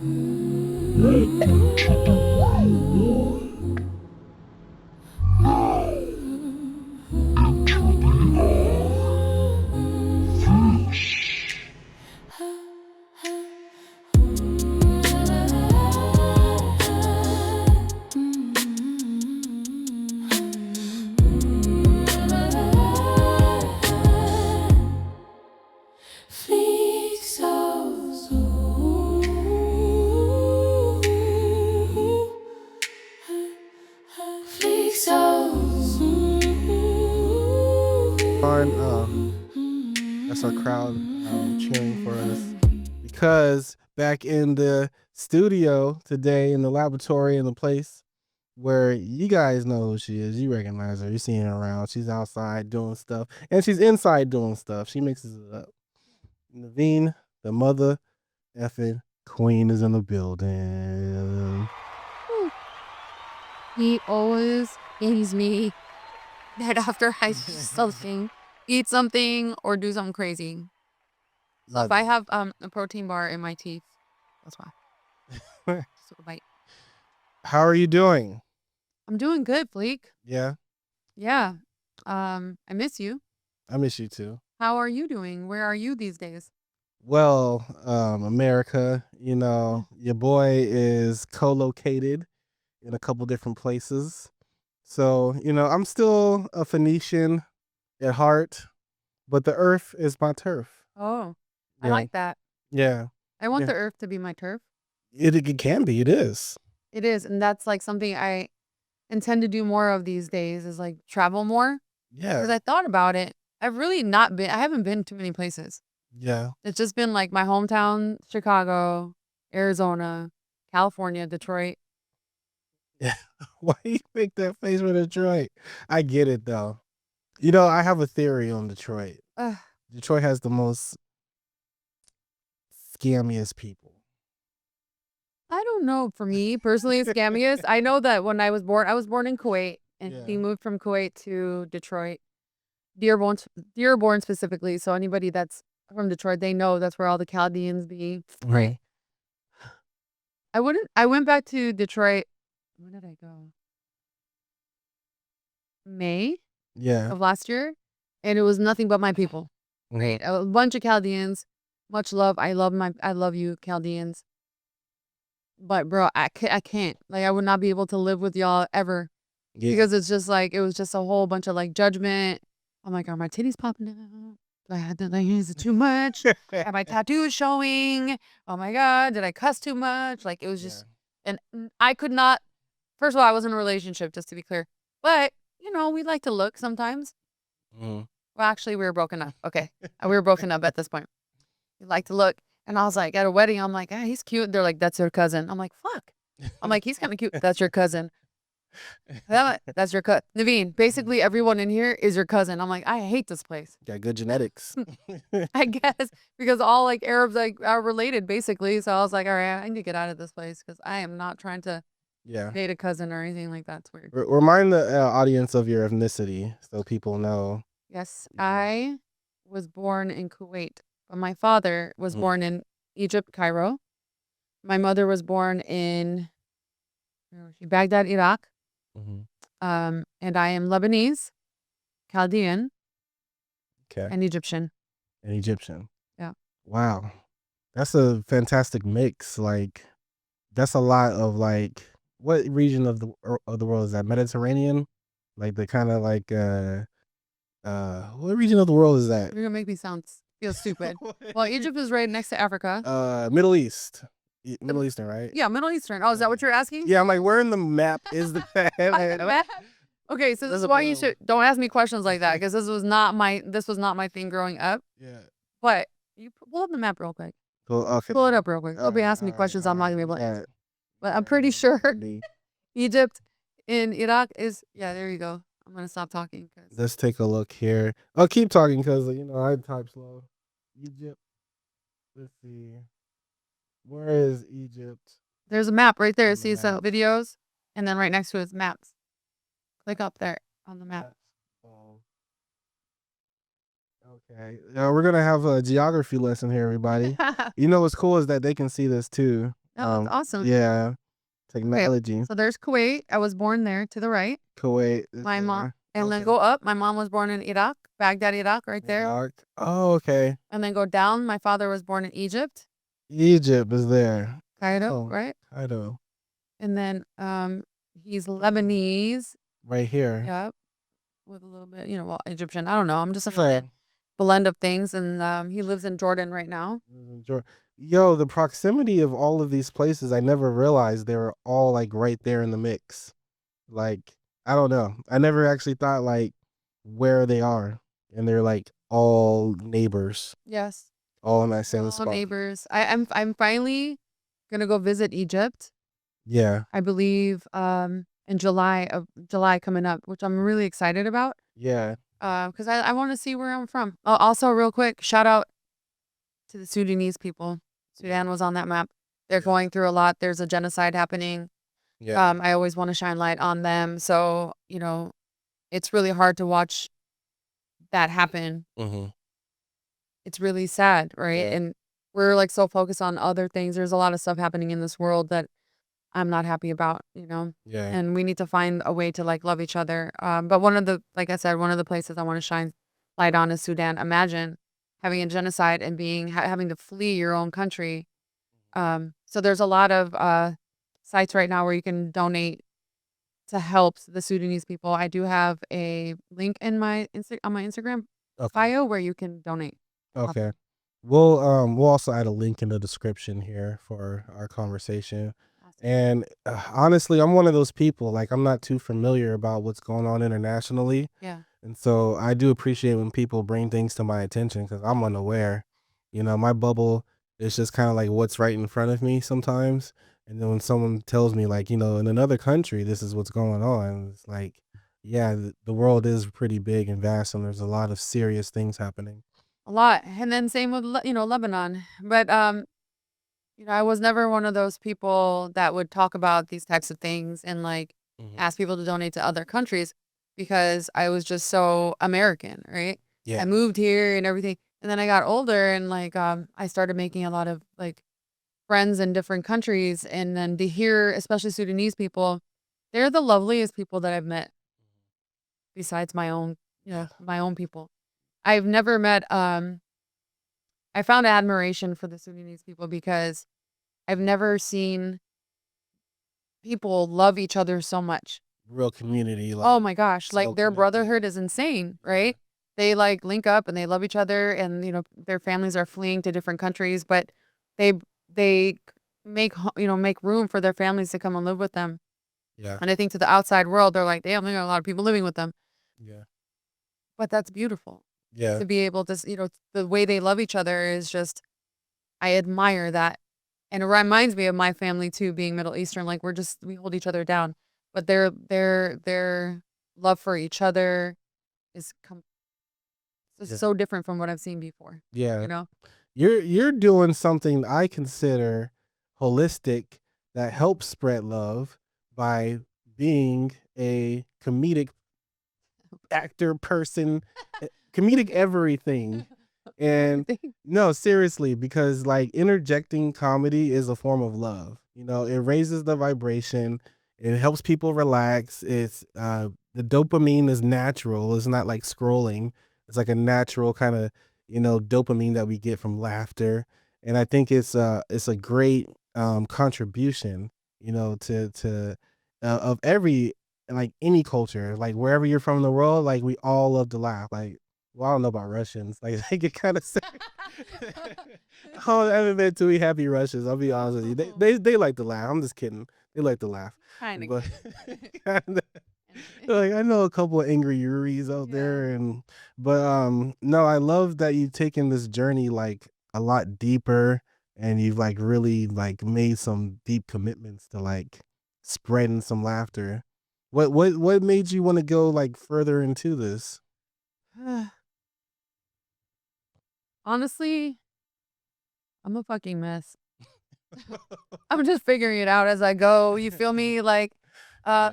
Welcome to the wild world. Now, into the fleece. FleekSauce. FleekSauce. That's our crowd cheering for us. Because back in the studio today, in the laboratory, in the place where you guys know who she is, you recognize her, you're seeing her around. She's outside doing stuff, and she's inside doing stuff. She mixes it up. Neveen, the mother effing queen, is in the building. He always gives me that after I something, eat something or do something crazy. So if I have a protein bar in my teeth, that's why. Just a bite. How are you doing? I'm doing good, Fleek. Yeah, Yeah. I miss you. I miss you too. How are you doing? Where are you these days? Well, America, you know, your boy is co-located in a couple different places. So, you know, I'm still a Phoenician at heart, but the earth is my turf. Oh, I Yeah. like that. Yeah. I want Yeah. the earth to be my turf. It can be. It is. It is. And that's like something I intend to do more of these days is like travel more. Because Yeah. I thought about it. I've really not been, I haven't been too many places. Yeah. It's just been like my hometown, Chicago, Arizona, California, Detroit. Yeah. Why you make that face with Detroit? I get it though. You know, I have a theory on Detroit. Ugh. Detroit has the most scammiest people. I don't know. For me personally, scammiest. I know that when I was born in Kuwait, and Yeah. we moved from Kuwait to Detroit, Dearborn specifically. So anybody that's from Detroit, they know that's where all the Chaldeans be. Right. I went back to Detroit. When did I go? May Yeah. of last year, and it was nothing but my people. Right. A bunch of Chaldeans. Much love. I love you, Chaldeans. But bro, I can't. Like I would not be able to live with y'all ever. Yeah. Because it's just like, it was just a whole bunch of like judgment. I'm like, are my titties popping out? Do I have to like, is it too much? Are my tattoos showing? Oh my God, did I cuss too much? Like it was just, and I could not, first of all, I was in a relationship, just to be clear. But, you know, we like to look sometimes. Mhm. Well, actually, we were broken up. Okay. We were broken up at this point. We like to look. And I was like, at a wedding, I'm like, ah, he's cute. They're like, that's your cousin. I'm like, fuck. I'm like, he's kind of cute. That's your cousin. That's your cut. Neveen, basically everyone in here is your cousin. I'm like, I hate this place. Got good genetics. I guess because all like Arabs like are related basically. So I was like, all right, I need to get out of this place because I am not trying to Yeah. date a cousin or anything like that. It's weird. Remind the audience of your ethnicity so people know. Yes, I was born in Kuwait, but my father was born in Egypt, Cairo. My mother was born in where was she? Baghdad, Iraq. Mhm. And I am Lebanese, Chaldean, Okay. and Egyptian. An Egyptian. Yeah. Wow. That's a fantastic mix. Like, that's a lot of like, what region of the world is that? Mediterranean? Like the kind of like what region of the world is that? You're gonna make me feel stupid. Well, Egypt is right next to Africa. Middle East. Middle Eastern, right? Yeah, Middle Eastern. Oh, is that what you're asking? Yeah, I'm like, where in the map is the Map? Okay, so this is why you should don't ask me questions like that because this was not my thing growing up. Yeah. But you pull up the map real quick. Cool. Okay. Pull it up real quick. Don't be asking me questions I'm not gonna be able to answer. But I'm pretty sure Egypt in Iraq is there you go. I'm gonna stop talking. Let's take a look here. Oh, keep talking because you know I type slow. Egypt. Let's see. Where is Egypt? There's a map right there. See some videos, and then right next to it is maps. Click up there on the map. Okay. We're gonna have a geography lesson here, everybody. You know what's cool is that they can see this too. That's awesome. Yeah, Okay, technology. so there's Kuwait. I was born there to the right. Kuwait is My mom, there. and then Okay. go up. My mom was born in Iraq, Baghdad, Iraq, right there. Iraq. Oh, okay. And then go down. My father was born in Egypt, Egypt is there. Cairo, Oh, right? I know. And then he's Lebanese. Right here. Yep, with a little bit, well, Egyptian. I don't know. I'm just a Yeah. blend of things. And he lives in Jordan right now. Yo, the proximity of all of these places, I never realized they were all like right there in the mix. Like, I don't know. I never actually thought like where they are. And they're like all neighbors, Yes, all in that same all spot. neighbors. I'm finally gonna go visit Egypt. Yeah. I believe in July coming up, which I'm really excited about. Yeah. Because I want to see where I'm from. Oh, also, real quick, shout out to the Sudanese people. Sudan was on that map. They're going through a lot. There's a genocide happening. Yeah. I always want to shine light on them. So, it's really hard to watch that happen. Mm-hmm. It's really sad, right? Yeah. And we're like so focused on other things. There's a lot of stuff happening in this world that I'm not happy about. Yeah. And we need to find a way to like love each other. But like I said, one of the places I want to shine light on is Sudan. Imagine having a genocide and having to flee your own country. So there's a lot of sites right now where you can donate to help the Sudanese people. I do have a link in on my Instagram Okay. bio where you can donate. Okay. We'll also add a link in the description here for our conversation. Awesome. And honestly, I'm one of those people, like I'm not too familiar about what's going on internationally. Yeah. And so I do appreciate when people bring things to my attention because I'm unaware. My bubble is just kind of like what's right in front of me sometimes. And then when someone tells me like, in another country, this is what's going on, it's like, yeah, the world is pretty big and vast and there's a lot of serious things happening. A lot. And then same with, Lebanon. But, I was never one of those people that would talk about these types of things and like Mhm. ask people to donate to other countries because I was just so American, right? Yeah. I moved here and everything. And then I got older and like I started making a lot of like friends in different countries. And then to hear, especially Sudanese people, they're the loveliest people that I've met besides my own, my own people. I've never met I found admiration for the Sudanese people because I've never seen people love each other so much. Real community. Oh my gosh, like so their connected. brotherhood is insane, right? They like link up and they love each other and their families are fleeing to different countries, but they they make room for their families to come and live with them. Yeah. And I think to the outside world they're like, damn, they got a lot of people living with them. Yeah. But that's beautiful. Yeah. To be able to, the way they love each other is just, I admire that. And it reminds me of my family too, being Middle Eastern. Like we hold each other down. But their love for each other is Yeah. so different from what I've seen before. Yeah. You're doing something I consider holistic that helps spread love by being a comedic actor person, comedic everything. And no, seriously, because like interjecting comedy is a form of love. It raises the vibration. It helps people relax. It's the dopamine is natural. It's not like scrolling. It's like a natural kind of, dopamine that we get from laughter. And I think it's a great contribution, to of every like any culture, like wherever you're from in the world, like we all love to laugh. Like, well, I don't know about Russians. Like they get kind of sick. I haven't met too many happy Russians. I'll be honest with you. They like to laugh. I'm just kidding. They like to laugh. Kind But of. like I know a couple of angry Yuris out there, but no, I love that you've taken this journey like a lot deeper, and you've like really like made some deep commitments to like spreading some laughter. What made you want to go like further into this? Honestly, I'm a fucking mess. I'm just figuring it out as I go. You feel me? Like, Yeah.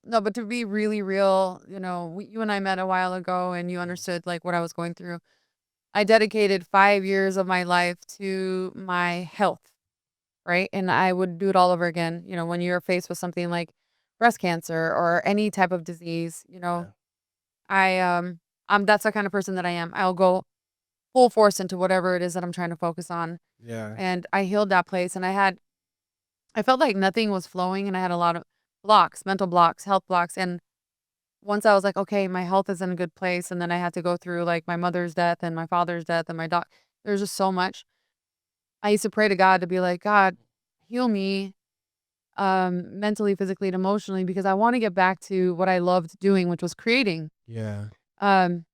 no, but to be really real, you and I met a while ago and you understood like what I was going through. I dedicated 5 years of my life to my health. right? And I would do it all over again. You know, when you're faced with something like breast cancer or any type of disease, you know, I'm that's the kind of person that I am. I'll go full force into whatever it is that I'm trying to focus on. Yeah. And I healed that place, and I felt like nothing was flowing, and I had a lot of blocks, mental blocks, health blocks. And once I was like, okay, my health is in a good place, and then I had to go through like my mother's death and my father's death and my doc. There's just so much. I used to pray to God to be like, God, heal me, mentally, physically, and emotionally, because I want to get back to what I loved doing, which was creating. Yeah. Um,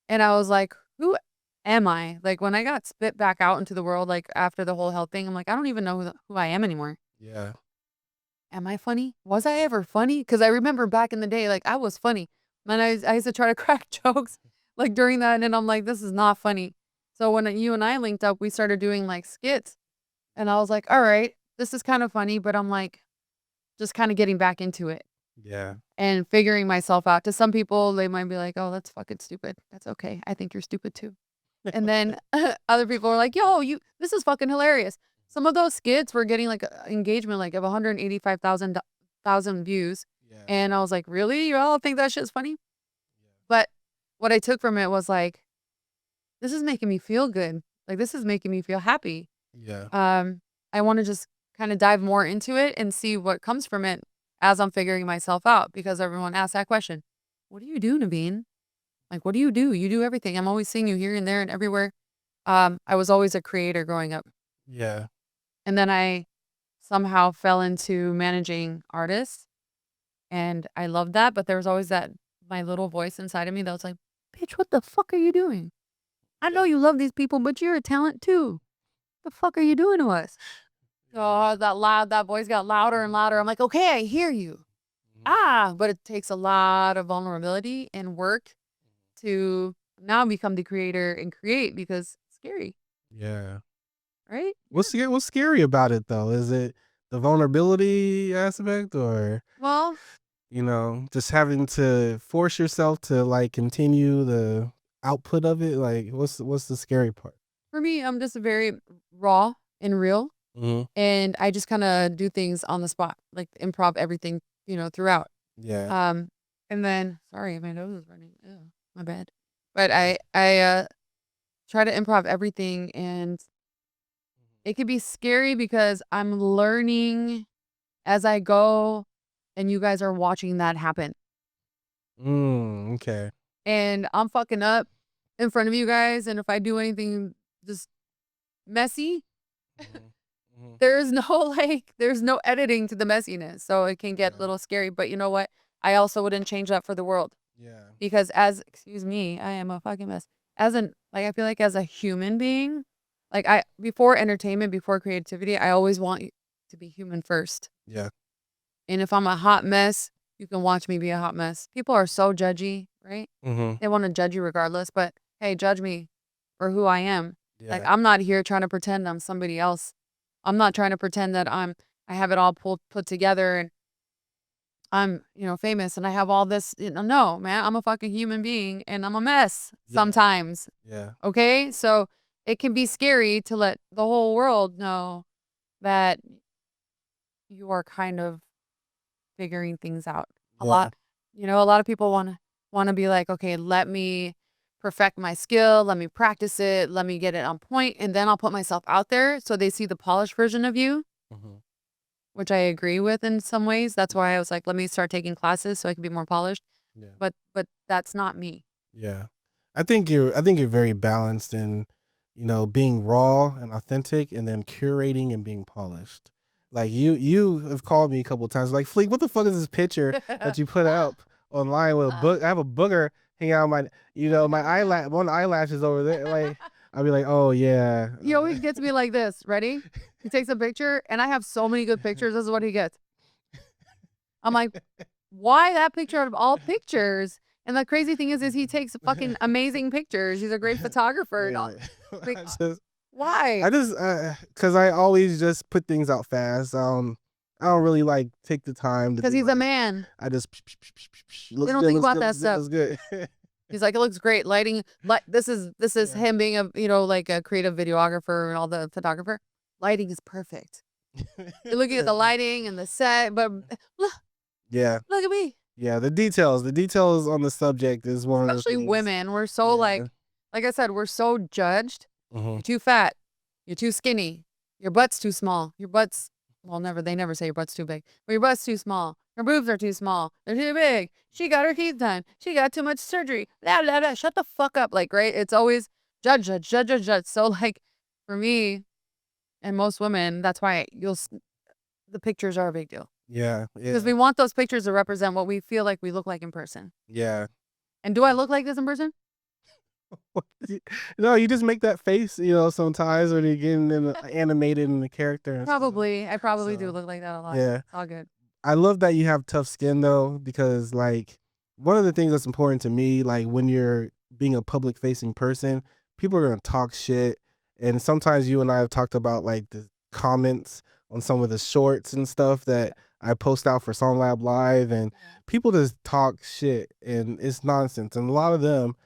and I was like, who am I? Like when I got spit back out into the world, like after the whole health thing, I'm like, I don't even know who I am anymore. Yeah. Am I funny? Was I ever funny? Because I remember back in the day, like I was funny. Man, I used to try to crack jokes like during that. And then I'm like, this is not funny. So when you and I linked up, we started doing like skits. And I was like, all right, this is kind of funny. But I'm like, just kind of getting back into it Yeah. and figuring myself out. To some people, they might be like, oh, that's fucking stupid. That's okay. I think you're stupid too. And then other people are like, yo, this is fucking hilarious. Some of those skits were getting like engagement like of 185,000 views. Yeah. And I was like, really? You all think that shit's funny? But what I took from it was like, this is making me feel good. Like this is making me feel happy. Yeah. I want to just kind of dive more into it and see what comes from it as I'm figuring myself out, because everyone asks that question. What do you do, Neveen? Like, what do? You do everything. I'm always seeing you here and there and everywhere. I was always a creator growing up. Yeah. And then I somehow fell into managing artists, and I loved that. But there was always my little voice inside of me that was like, bitch, what the fuck are you doing? I know you love these people, but you're a talent too. The fuck are you doing to us? So that voice got louder and louder. I'm like, okay, I hear you. But it takes a lot of vulnerability and work to now become the creator and create, because it's scary, Yeah. right? What's scary about it though? Is it the vulnerability aspect, or Well, just having to force yourself to like continue the output of it? Like what's the scary part? for me, I'm just very raw and real, Mm-hmm. and I just kind of do things on the spot, like improv everything, throughout. Yeah. And then, sorry, my nose is running. Ew, my bad. But I try to improv everything, and it could be scary because I'm learning as I go, and you guys are watching that happen. Okay. And I'm fucking up in front of you guys, and if I do anything just messy, there's no editing to the messiness. So it can get a little scary. But you know what? I also wouldn't change that for the world. Yeah. Because excuse me, I am a fucking mess. I feel like as a human being, like before entertainment, before creativity, I always want you to be human first. Yeah. And if I'm a hot mess, you can watch me be a hot mess. People are so judgy, right? Mm-hmm. They want to judge you regardless, but hey, judge me for who I am. Yeah. Like I'm not here trying to pretend I'm somebody else. I'm not trying to pretend that I have it all put together and I'm, famous and I have all this. No, man, I'm a fucking human being and I'm a mess sometimes. Yeah. Okay? So it can be scary to let the whole world know that you are kind of figuring things out. A lot of people want to be like, okay, let me perfect my skill, let me practice it, let me get it on point, and then I'll put myself out there so they see the polished version of you, which I agree with in some ways. That's why I was like, let me start taking classes so I can be more polished. Yeah. But that's not me. Yeah. I think you're very balanced in, being raw and authentic, and then curating and being polished. Like you have called me a couple of times like, Fleek, what the fuck is this picture that you put up online with a book? I have a booger hanging out my my eyelash, one eyelash is over there. Like I'll be like, oh yeah. He always gets me like this. Ready? He takes a picture and I have so many good pictures. This is what he gets. I'm like, why that picture out of all pictures? And the crazy thing is he takes fucking amazing pictures. He's a great photographer. Why? I just because I always just put things out fast. I don't really like take the time because he's a man. I just they don't think about that stuff. Looks good. He's like, it looks great. Lighting, this is him being a like a creative videographer and all the photographer. lighting is perfect. You're looking at the lighting and the set, but look, Yeah. look at me. Yeah, the details on the subject is one of the Especially things. women, we're so Yeah. like I said, we're so judged. Mhm. You're too fat. You're too skinny. Your butt's too small. Your butt's, well, they never say your butt's too big, but your butt's too small. Your boobs are too small. They're too big. She got her teeth done. She got too much surgery. Blah, blah, blah. Shut the fuck up. Like, right? It's always judge, judge, judge, judge, judge. So, like, for me and most women, that's why the pictures are a big deal. Yeah. Because Yeah. we want those pictures to represent what we feel like we look like in person. Yeah. And do I look like this in person? No, you just make that face, sometimes when you're getting animated in the character and stuff. Probably. I probably So, do look like that a lot. Yeah. It's all good. I love that you have tough skin though, because like one of the things that's important to me, like when you're being a public facing person, people are gonna talk shit. And sometimes you and I have talked about like the comments on some of the shorts and stuff that I post out for Song Lab Live, and people just talk shit and it's nonsense. And a lot of them,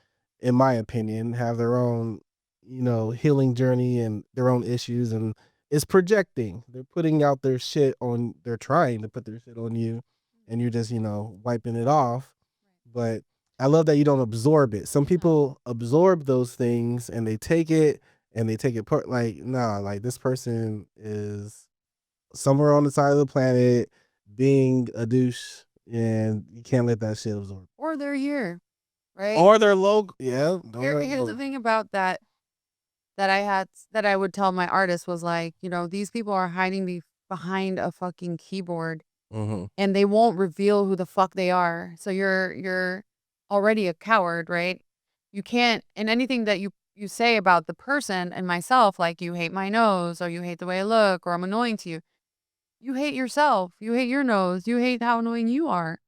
in my opinion, have their own, healing journey and their own issues, and it's projecting. They're putting out their shit on, they're trying to put their shit on you, and you're just, wiping it off. But I love that you don't absorb it. Some people absorb those things and they take it like, nah, like this person is somewhere on the side of the planet being a douche, and you can't let that shit absorb. Or they're here, right? Or they're low. Yeah. Here's the thing about that I would tell my artists was like, these people are hiding behind a fucking keyboard Mm-hmm. and they won't reveal who the fuck they are. So you're already a coward, right? You can't, and anything that you say about the person and myself, like you hate my nose or you hate the way I look or I'm annoying to you. You hate yourself. You hate your nose. You hate how annoying you are,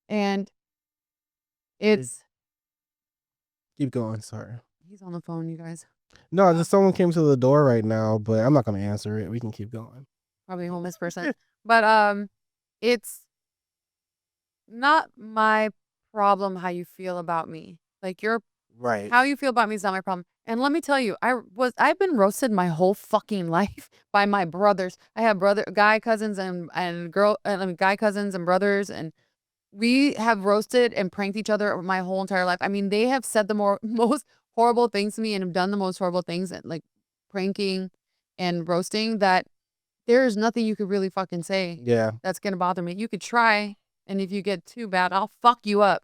And it's Keep going. Sorry. he's on the phone, you guys. No, just someone came to the door right now, but I'm not gonna answer it. We can keep going. Probably a homeless person. But it's not my problem how you feel about me. Like Right. how you feel about me is not my problem. And let me tell you, I've been roasted my whole fucking life by my brothers. I have guy cousins and guy cousins and brothers, and we have roasted and pranked each other my whole entire life. I mean, they have said the most horrible things to me and have done the most horrible things, like pranking and roasting, that there's nothing you could really fucking say Yeah. that's gonna bother me. You could try, and if you get too bad, I'll fuck you up.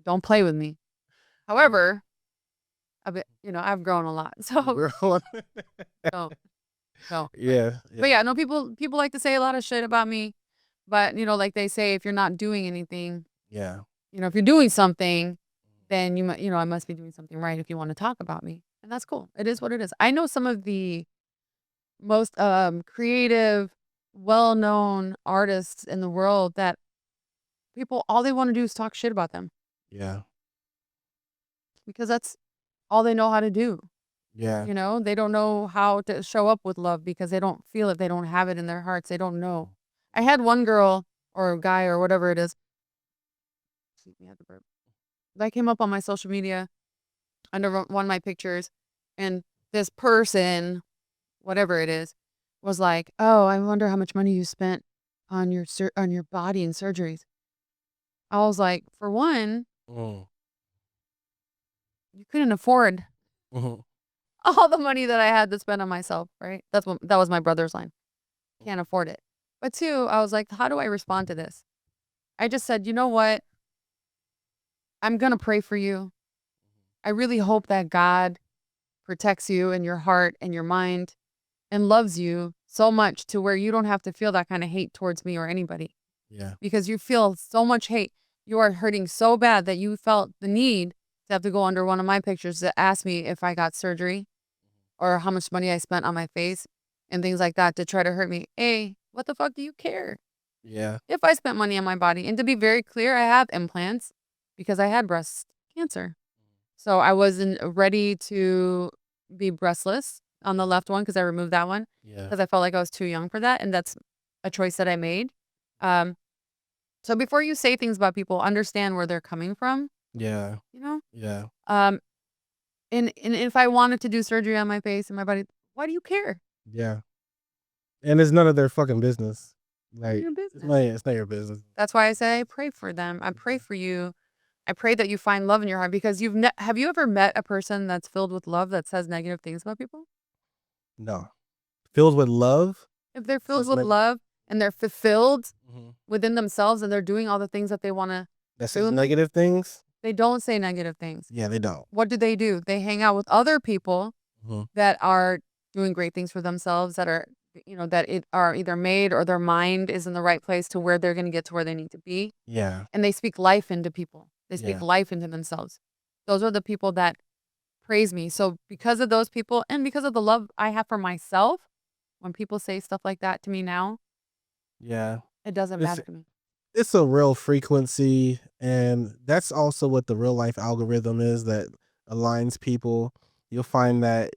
Don't play with me. However, I've grown a lot. So, We're on. so Yeah. but yeah, no, people like to say a lot of shit about me. But, like they say, if you're not doing anything, Yeah. if you're doing something, then I must be doing something right if you want to talk about me. And that's cool. It is what it is. I know some of the most creative, well-known artists in the world that people, all they want to do is talk shit about them Yeah. because that's all they know how to do. Yeah. They don't know how to show up with love because they don't feel it. They don't have it in their hearts. They don't know. I had one girl or guy or whatever it is. Excuse me, I had to burp. That came up on my social media under one of my pictures, and this person, whatever it is, was like, "Oh, I wonder how much money you spent on your body and surgeries." I was like, for one, Mm. you couldn't afford Mhm. all the money that I had to spend on myself, right? That was my brother's line. Can't afford it. But two, I was like, how do I respond to this? I just said, you know what? I'm going to pray for you. I really hope that God protects you and your heart and your mind and loves you so much to where you don't have to feel that kind of hate towards me or anybody. Yeah. Because you feel so much hate. You are hurting so bad that you felt the need to have to go under one of my pictures to ask me if I got surgery or how much money I spent on my face and things like that to try to hurt me. Hey, what the fuck do you care Yeah. if I spent money on my body? And to be very clear, I have implants because I had breast cancer. So I wasn't ready to be breastless on the left one because I removed that one Yeah. because I felt like I was too young for that. And that's a choice that I made. So before you say things about people, understand where they're coming from, Yeah. you know? Yeah. And if I wanted to do surgery on my face and my body, Why do you care? Yeah. And it's none of their fucking business. Like, Your it's business. not your business. That's why I say I pray for them. I pray for you. I pray that you find love in your heart because have you ever met a person that's filled with love that says negative things about people? No. Filled with love? If they're filled Says with neg- love and they're fulfilled Mhm. within themselves and they're doing all the things that they want to That do says in life, negative things? they don't say negative things. Yeah, they don't. What do? They hang out with other people Mhm. that are doing great things for themselves, that are, that it are either made or their mind is in the right place to where they're going to get to where they need to be. Yeah. And they speak life into people. They speak Yeah. life into themselves. Those are the people that praise me. So because of those people and because of the love I have for myself, when people say stuff like that to me now, Yeah. it doesn't It's matter to me. it's a real frequency, and that's also what the real life algorithm is that aligns people. You'll find that,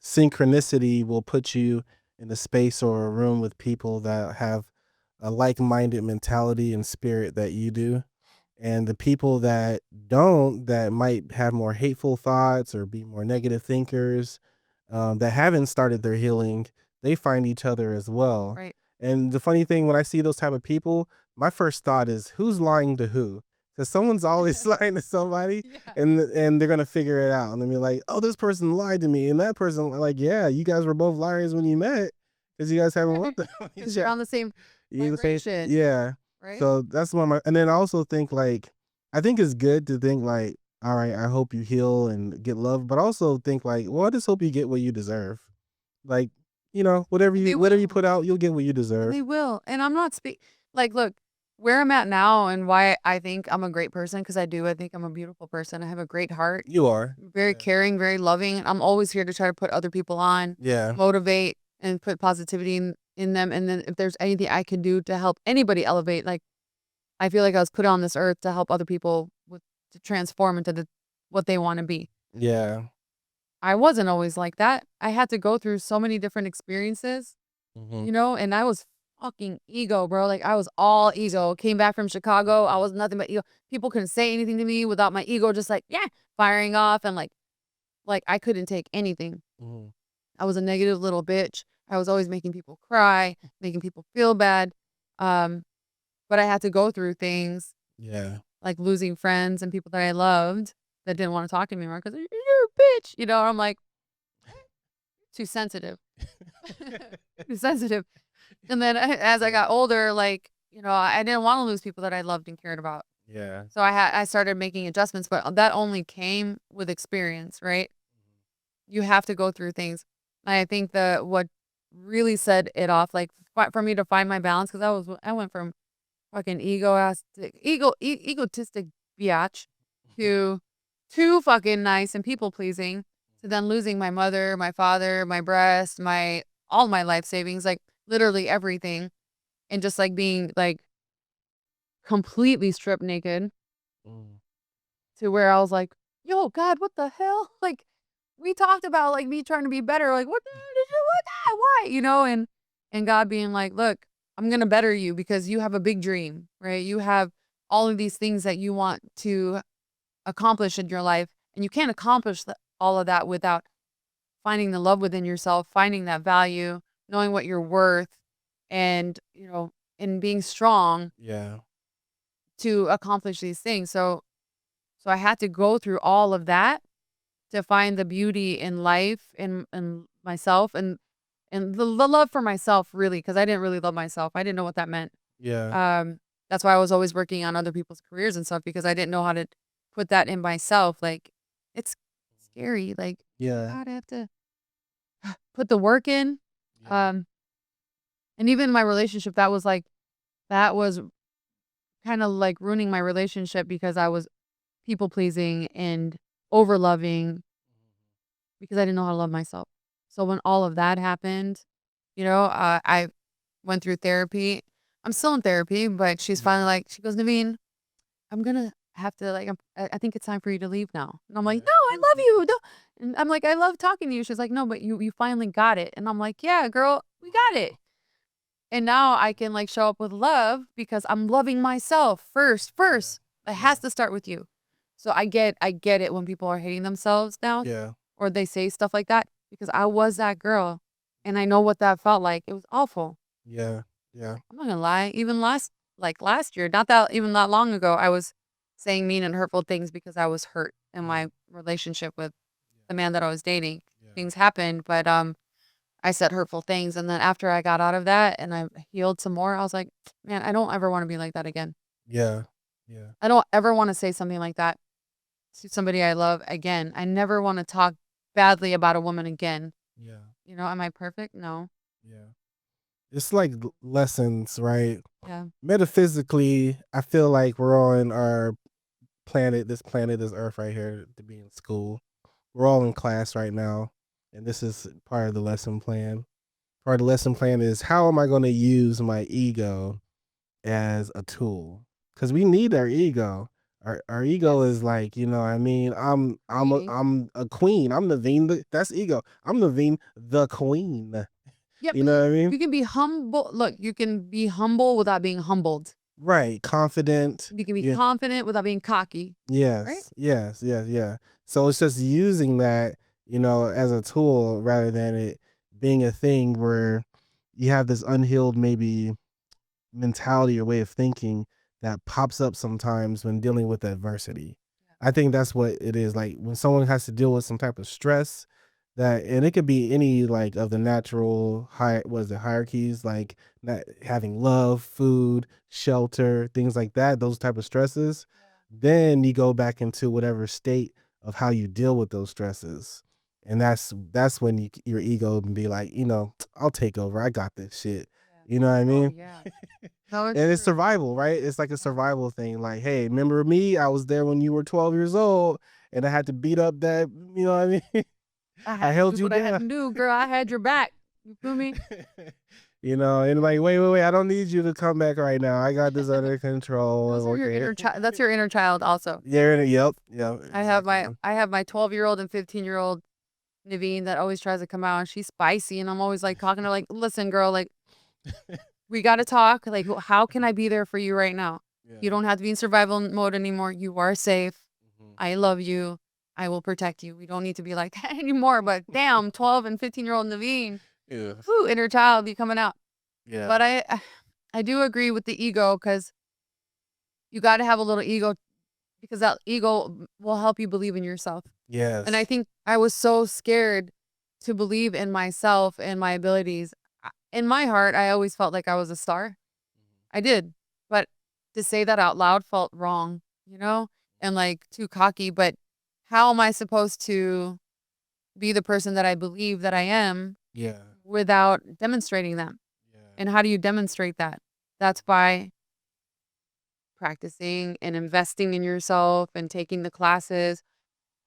synchronicity will put you in a space or a room with people that have a like-minded mentality and spirit that you do. And the people that don't, that might have more hateful thoughts or be more negative thinkers, that haven't started their healing, they find each other as well. Right. And the funny thing, when I see those type of people, my first thought is, who's lying to who? Because someone's always lying to somebody, Yeah. and they're gonna figure it out, and they'll be like, "Oh, this person lied to me," and that person, like, "Yeah, you guys were both liars when you met, because you guys haven't worked." Because you're on the same vibration. Yeah. Right? So that's one of my, and then I also think, like, I think it's good to think like, all right, I hope you heal and get love, but also think like, well, I just hope you get what you deserve. Like, whatever They you will. put out, you'll get what you deserve. They will. And I'm not like, look, where I'm at now and why I think I'm a great person, because I do. I think I'm a beautiful person. I have a great heart. You are. Very Yeah. caring, very loving. I'm always here to try to put other people on, Yeah. motivate, and put positivity in them. And then if there's anything I can do to help anybody elevate, like I feel like I was put on this earth to help other people to transform into what they want to be. Yeah. I wasn't always like that. I had to go through so many different experiences, Hmm. and I was fucking ego, bro. Like I was all ego. Came back from Chicago. I was nothing but ego. People couldn't say anything to me without my ego just like, yeah, firing off, and like I couldn't take anything. Hmm. I was a negative little bitch. I was always making people cry, making people feel bad. Um, but I had to go through things Yeah. like losing friends and people that I loved that didn't want to talk to me anymore because you're a bitch. I'm like, too sensitive. Too sensitive. And then as I got older, like, I didn't want to lose people that I loved and cared about. Yeah. So I started making adjustments, but that only came with experience, right? You have to go through things. I think what really set it off, like for me to find my balance, because I went from fucking egotistic biatch to too fucking nice and people pleasing, to then losing my mother, my father, my breast, all my life savings, like literally everything, and just like being like completely stripped naked, Mm. to where I was like, yo, God, what the hell? Like, we talked about like me trying to be better. Like, what the hell did you, what that? Why? And God being like, look, I'm going to better you because you have a big dream, right? You have all of these things that you want to accomplish in your life. And you can't accomplish all of that without finding the love within yourself, finding that value, knowing what you're worth, and, and being strong Yeah. to accomplish these things. So I had to go through all of that to find the beauty in life and myself and the love for myself, really, because I didn't really love myself. I didn't know what that meant. Yeah. That's why I was always working on other people's careers and stuff, because I didn't know how to put that in myself. Like, it's scary. Like, Yeah. God, I have to put the work in. Yeah. And even my relationship, that was kind of like ruining my relationship because I was people pleasing and over loving because I didn't know how to love myself. So when all of that happened, I went through therapy. I'm still in therapy, but she's finally like, she goes, Neveen, I'm gonna have to like, I think it's time for you to leave now. And I'm like, no, I love you. No. And I'm like, I love talking to you. She's like, no, but you finally got it. And I'm like, yeah, girl, we got it. And now I can like show up with love because I'm loving myself first. It has to start with you. So I get it when people are hating themselves now, Yeah. or they say stuff like that. because I was that girl and I know what that felt like. It was awful. Yeah. Yeah. I'm not gonna lie. Even last year, not that even that long ago, I was saying mean and hurtful things because I was hurt in my relationship with the man that I was dating. Yeah. Things happened, but I said hurtful things, and then after I got out of that and I healed some more, I was like, man, I don't ever want to be like that again. Yeah. Yeah. I don't ever want to say something like that to somebody I love again. I never want to talk badly about a woman again. Yeah. You know, am I perfect? No. Yeah. It's like lessons, right? Yeah. Metaphysically, I feel like we're on our planet, this Earth right here, to be in school. We're all in class right now, and this is part of the lesson plan. Part of the lesson plan is how am I going to use my ego as a tool? Because we need our ego. Our ego is like, you know, what I mean, Creating. I'm a queen. I'm Neveen. That's ego. I'm Neveen the Queen. Yeah, You but know what I mean? you can be humble. Look, you can be humble without being humbled. Right. Confident. You can be Yeah. confident without being cocky. Right? Yes. Yeah. So it's just using that, you know, as a tool rather than it being a thing where you have this unhealed maybe mentality or way of thinking that pops up sometimes when dealing with adversity. I think that's what it is. Like when someone has to deal with some type of stress that, and it could be any like of the natural hierarchies, like not having love, food, shelter, things like that, those type of stresses. Then you go back into whatever state of how you deal with those stresses. And that's when your ego can be like, you know, I'll take over. I got this shit. You know what I mean? Yeah. No, it's And it's true. survival, right? It's like a survival thing. Like, hey, remember me? I was there when you were 12 years old, and I had to beat up that. You know what I mean? I I had to held do you what I had down. to do, girl. I had your back. You feel me? You know, and like, wait, I don't need you to come back right now. I got this under control. Those are your Okay. inner child. That's your inner child, also. Yeah. Yep. I have Exactly. my 12-year-old and 15-year-old Neveen that always tries to come out, and she's spicy, and I'm always like talking to her like, listen, girl, like we got to talk. Like, how can I be there for you right now? Yeah. You don't have to be in survival mode anymore. You are safe. Mhm. I love you. I will protect you. We don't need to be like that anymore. But damn, 12 and 15-year-old Neveen, Yeah. whoo, inner child be coming out. Yeah. But I do agree with the ego, because you got to have a little ego, because that ego will help you believe in yourself. Yes. And I think I was so scared to believe in myself and my abilities. In my heart, I always felt like I was a star. I did. But to say that out loud felt wrong, you know, and like too cocky. But how am I supposed to be the person that I believe that I am Yeah. without demonstrating that? Yeah. And how do you demonstrate that? That's by practicing and investing in yourself and taking the classes.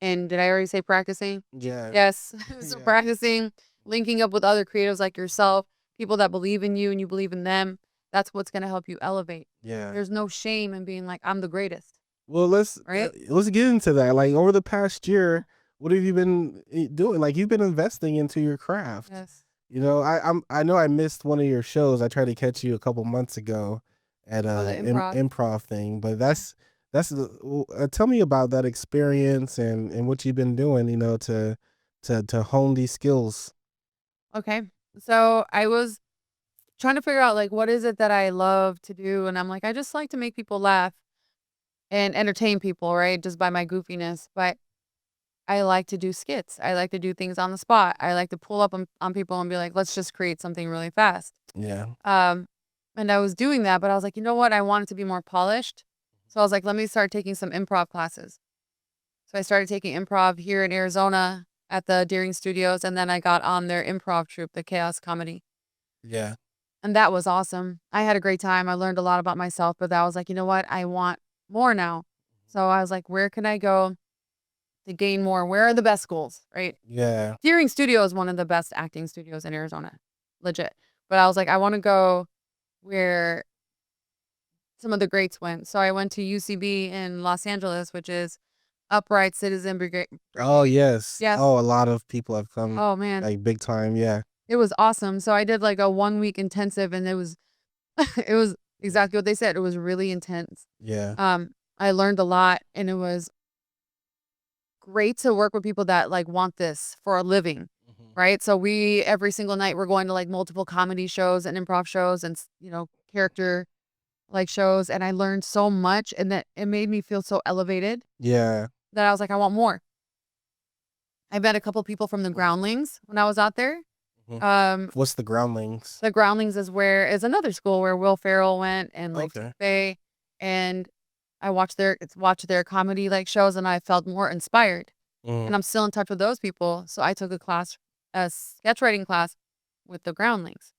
And did I already say practicing? Yeah. Yes. So Yeah. practicing, linking up with other creatives like yourself, people that believe in you and you believe in them. That's what's going to help you elevate. Yeah. There's no shame in being like, I'm the greatest. Well, Right? let's get into that. Like over the past year, what have you been doing? Like you've been investing into your craft. Yes. You know, I know I missed one of your shows. I tried to catch you a couple months ago at Oh, the a improv. improv thing, but tell me about that experience and what you've been doing. You know, to hone these skills. Okay. So I was trying to figure out like, what is it that I love to do? And I'm like, I just like to make people laugh and entertain people, right? Just by my goofiness. But I like to do skits. I like to do things on the spot. I like to pull up on people and be like, let's just create something really fast. Yeah. Um, and I was doing that, but I was like, you know what? I want it to be more polished. So I was like, let me start taking some improv classes. So I started taking improv here in Arizona at the Deering Studios, and then I got on their improv troupe, the Chaos Comedy. Yeah. And that was awesome. I had a great time. I learned a lot about myself, but I was like, you know what? I want more now. So I was like, where can I go to gain more? Where are the best schools, right? Yeah. Deering Studio is one of the best acting studios in Arizona. Legit. But I was like, I want to go where some of the greats went. So I went to UCB in Los Angeles, which is Upright Citizen Brigade. Oh yes. Yes. Oh, a lot of people have come Oh man, like big time. Yeah. it was awesome. So I did like a 1 week intensive, and it was it was exactly what they said. It was really intense. Yeah. I learned a lot, and it was great to work with people that like want this for a living. right? So we every single night we're going to like multiple comedy shows and improv shows and character like shows, and I learned so much, and that it made me feel so elevated Yeah. that I was like, I want more. I met a couple people from the Groundlings when I was out there. What's the Groundlings? The Groundlings is another school where Will Ferrell went and like Okay. Faye, and I watched their comedy like shows, and I felt more inspired. And I'm still in touch with those people. So I took a sketch writing class with the Groundlings.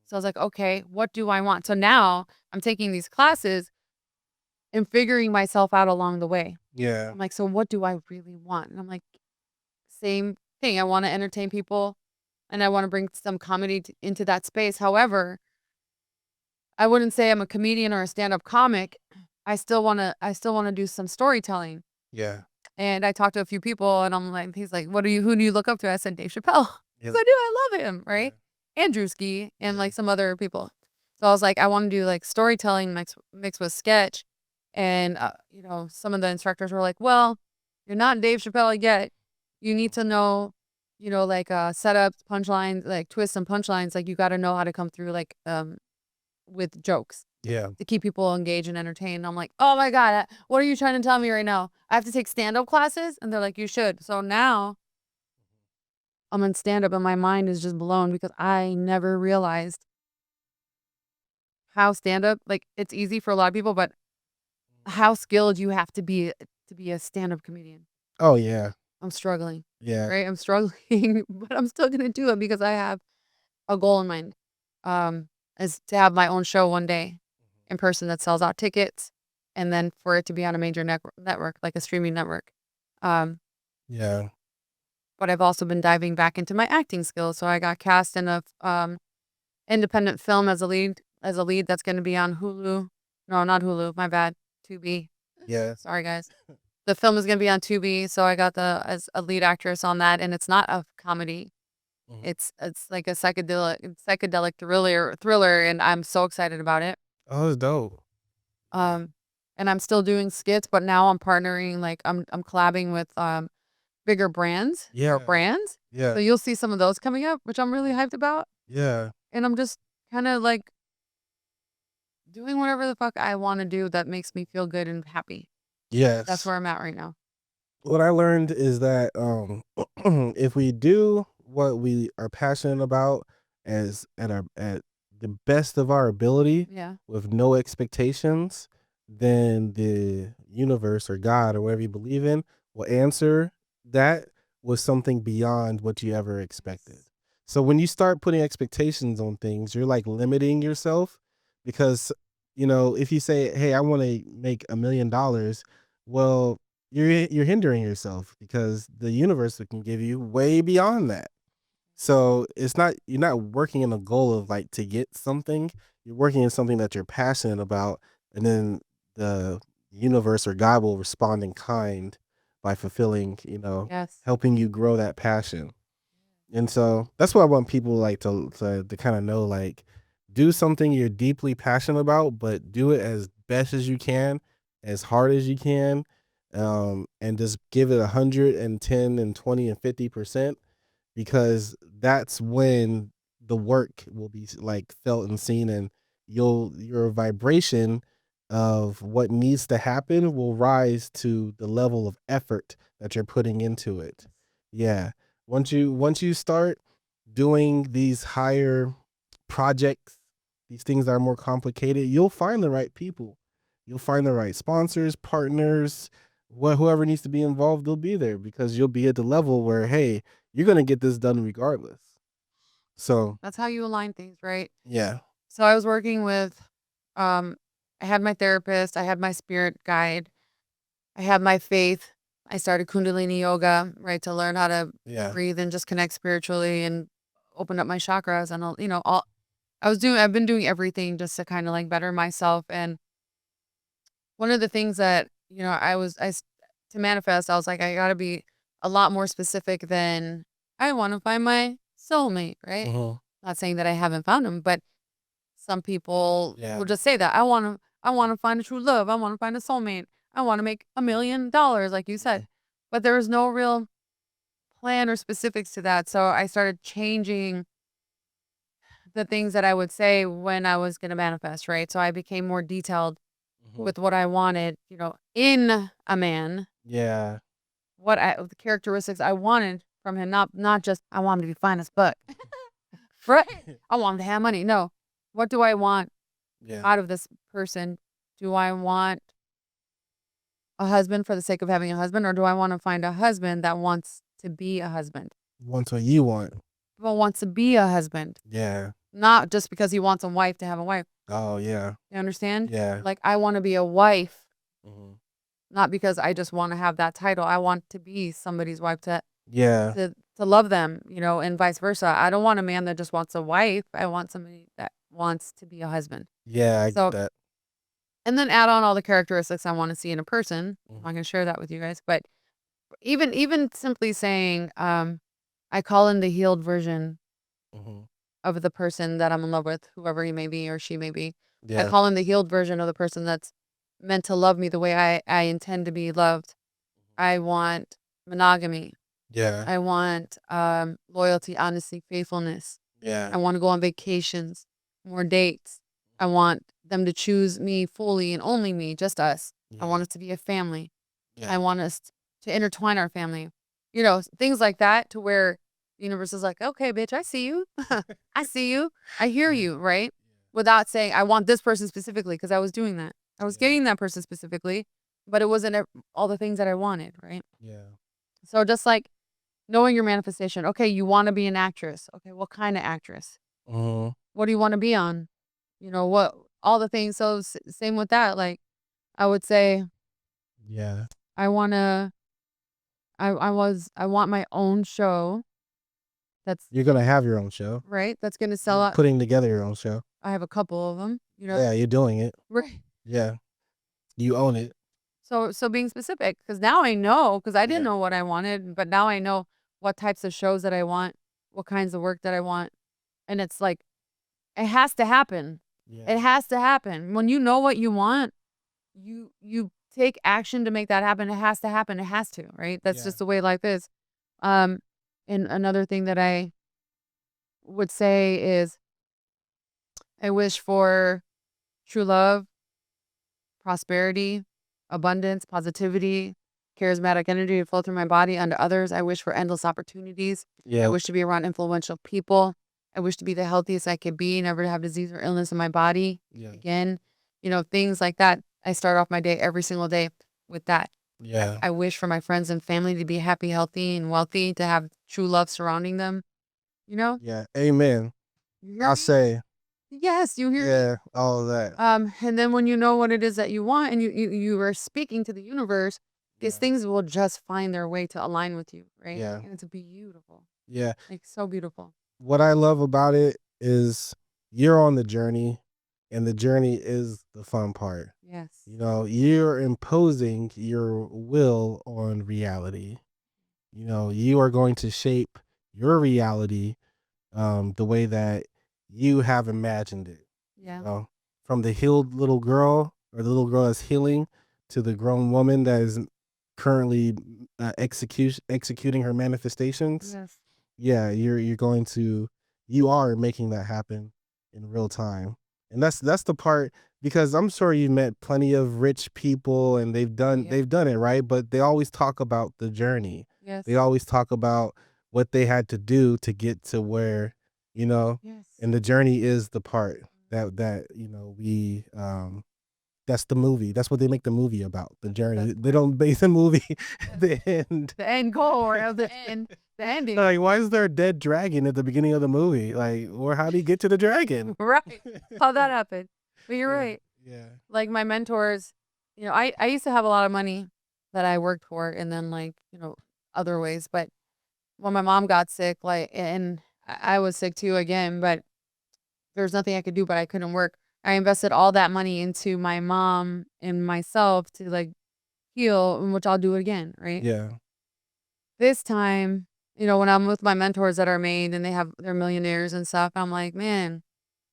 So I was like, okay, what do I want? So now I'm taking these classes and figuring myself out along the way. Yeah. I'm like, so what do I really want? And I'm like, same thing. I want to entertain people and I want to bring some comedy into that space. However, I wouldn't say I'm a comedian or a stand-up comic. I still want to do some storytelling. Yeah. And I talked to a few people and I'm like, he's like, who do you look up to? I said, Dave Chappelle. Yeah. So I do, I love him, right? And Drewski and like some other people. So I was like, I want to do like storytelling mixed with sketch. And, some of the instructors were like, well, you're not Dave Chappelle yet. You need to know, like setups, punchlines, like twists and punchlines. Like you got to know how to come through like with jokes Yeah. to keep people engaged and entertained. I'm like, oh my God, what are you trying to tell me right now? I have to take stand-up classes? And they're like, you should. So now I'm in stand-up and my mind is just blown because I never realized how stand-up, like it's easy for a lot of people, but how skilled you have to be a stand-up comedian. Oh yeah. I'm struggling, Yeah. right? I'm struggling, but I'm still going to do it because I have a goal in mind. Is to have my own show one day in person that sells out tickets and then for it to be on a major network, like a streaming network. Yeah. But I've also been diving back into my acting skills. So I got cast in a independent film as a lead that's going to be on Hulu. No, not Hulu. My bad. Tubi. Yeah. Sorry, guys. The film is going to be on Tubi. So I got as a lead actress on that. And it's not a comedy. It's like a psychedelic thriller. And I'm so excited about it. Oh, it's dope. And I'm still doing skits, but now I'm partnering, like I'm collabing with bigger brands. Yeah. Brands. Yeah. So you'll see some of those coming up, which I'm really hyped about. Yeah. And I'm just kind of like doing whatever the fuck I want to do that makes me feel good and happy. Yes. That's where I'm at right now. What I learned is that if we do what we are passionate about at the best of our ability, Yeah. with no expectations, then the universe or God or whatever you believe in will answer that with something beyond what you ever expected. So when you start putting expectations on things, you're like limiting yourself because, if you say, hey, I want to make $1 million, well, you're hindering yourself because the universe can give you way beyond that. So you're not working in a goal of like to get something. You're working in something that you're passionate about, and then the universe or God will respond in kind by fulfilling, Yes. helping you grow that passion. And so that's what I want people like to kind of know, like, do something you're deeply passionate about, but do it as best as you can, as hard as you can, and just give it 110 and 20 and 50%, because that's when the work will be like felt and seen, and your vibration of what needs to happen will rise to the level of effort that you're putting into it. Yeah. Once you start doing these higher projects, these things that are more complicated, you'll find the right people. You'll find the right sponsors, partners, whoever needs to be involved, they'll be there because you'll be at the level where, hey, you're going to get this done regardless. So That's how you align things, right? yeah. So I was working with, I had my therapist, I had my spirit guide, I had my faith. I started Kundalini yoga, right, to learn how to breathe and just connect spiritually and open up my chakras and all. I've been doing everything just to kind of like better myself. And one of the things that to manifest, I was like, I gotta be a lot more specific than I want to find my soulmate, right? Not saying that I haven't found him, but some people will just say that I want to find a true love. I want to find a soulmate. I want to make $1 million, like you said. But there is no real plan or specifics to that. So I started changing the things that I would say when I was going to manifest, right? So I became more detailed Mhm. with what I wanted, in a man, Yeah. the characteristics I wanted from him, not just I want him to be fine as fuck. Right? I want him to have money. No. What do I want Yeah. out of this person? Do I want a husband for the sake of having a husband, or do I want to find a husband that wants to be a husband? Wants what you want. Well, wants to be a husband, Yeah. not just because he wants a wife to have a wife. Oh yeah. You understand? Yeah. Like, I want to be a wife, Mhm. not because I just want to have that title. I want to be somebody's wife Yeah. to love them, and vice versa. I don't want a man that just wants a wife. I want somebody that wants to be a husband. Yeah. I get So, that. and then add on all the characteristics I want to see in a person. I'm Mhm. not gonna share that with you guys, but even simply saying, I call in the healed version Mhm. of the person that I'm in love with, whoever he may be or she may be. I Yeah. call in the healed version of the person that's meant to love me the way I intend to be loved. I want monogamy. Yeah. I want loyalty, honesty, faithfulness. Yeah. I want to go on vacations, more dates. I want them to choose me fully and only me, just us. I Yeah. want us to be a family. I Yeah. want us to intertwine our family. Things like that, to where the universe is like, okay, bitch, I see you. I see you. I hear you, right? Without saying, I want this person specifically, because I was doing that. I was Yeah. getting that person specifically, but it wasn't all the things that I wanted, right? Yeah. So just like knowing your manifestation. Okay, you want to be an actress. Okay, what kind of actress? Mhm. What do you want to be on? What, all the things. So same with that. Like, I would say Yeah. I want to, I want my own show. That's You're gonna have your own show. right. That's going to sell out. Putting together your own show. I have a couple of them, Yeah. You're doing it. right. Yeah. You own it. So being specific, because now I know, because I didn't Yeah. know what I wanted, but now I know what types of shows that I want, what kinds of work that I want. And it's like, it has to happen. Yeah. It has to happen. When you know what you want, you take action to make that happen. It has to happen. It has to, right? That's Yeah. just the way life is. Um, and another thing that I would say is I wish for true love, prosperity, abundance, positivity, charismatic energy to flow through my body unto others. I wish for endless opportunities. I Yeah. wish to be around influential people. I wish to be the healthiest I could be, never to have disease or illness in my body Yeah. again. Things like that. I start off my day every single day with that. Yeah. I wish for my friends and family to be happy, healthy, and wealthy, to have true love surrounding them. Yeah. Amen. You hear I'll me? say. Yes, you hear me. Yeah. All of that. And then when you know what it is that you want, and you are speaking to the universe, these Yeah. things will just find their way to align with you, right? Yeah. And it's beautiful, Yeah. like so beautiful. What I love about it is you're on the journey, and the journey is the fun part. Yes. You're imposing your will on reality. You are going to shape your reality the way that you have imagined it. Yeah. From the healed little girl, or the little girl that's healing, to the grown woman that is currently executing her manifestations. Yes. Yeah, you are making that happen in real time. And that's the part, because I'm sure you met plenty of rich people, and they've done it, right? But they always talk about the journey. Yes. They always talk about what they had to do to get to where, Yes. and the journey is the part that we that's the movie. That's what they make the movie about, the journey. They don't base the movie the end. The end goal, or the end, the ending. Like, why is there a dead dragon at the beginning of the movie? Like, or how do you get to the dragon? Right. How that happened. But you're right. Yeah. Like my mentors, I used to have a lot of money that I worked for, and then other ways. But when my mom got sick, and I was sick too again, but there's nothing I could do, but I couldn't work. I invested all that money into my mom and myself to heal, which I'll do again, right? Yeah. This time, when I'm with my mentors that are made and they're millionaires and stuff, I'm like, man,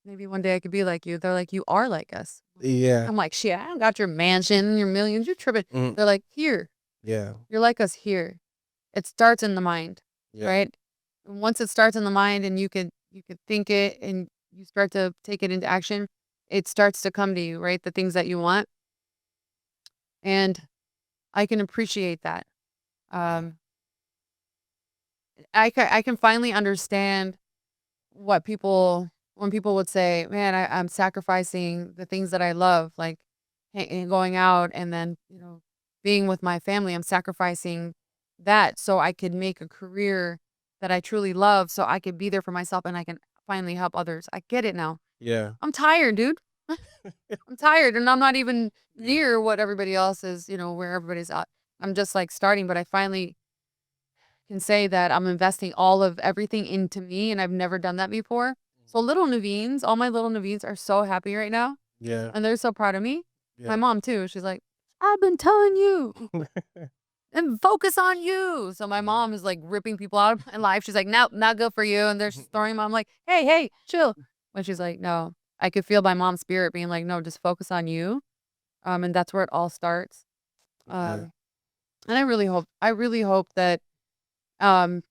maybe one day I could be like you. They're like, you are like us. Yeah. I'm like, shit, I don't got your mansion, your millions, you're tripping. Mm. They're like, here, Yeah. you're like us here. It starts in the mind. right? And once it starts in the mind and you could think it and you start to take it into action, it starts to come to you, right? The things that you want. And I can appreciate that. Um, I can finally understand what people when people would say, "Man, I'm sacrificing the things that I love, like going out and then being with my family. I'm sacrificing that so I could make a career that I truly love, so I could be there for myself and I can finally help others." I get it now. Yeah. I'm tired, dude. I'm tired, and I'm not even near what everybody else is. Where everybody's at. I'm just like starting, but I finally can say that I'm investing all of everything into me, and I've never done that before. So little Neveens, all my little Neveens are so happy right now, Yeah. and they're so proud of me. Yeah. My mom too. She's like, "I've been telling you and focus on you." So my mom is like ripping people out of my life. She's like, "Nope, not good for you." And they're just throwing them. I'm like, "Hey, chill." When she's like, "No," I could feel my mom's spirit being like, "No, just focus on you." And that's where it all starts. Yeah. And I really hope that um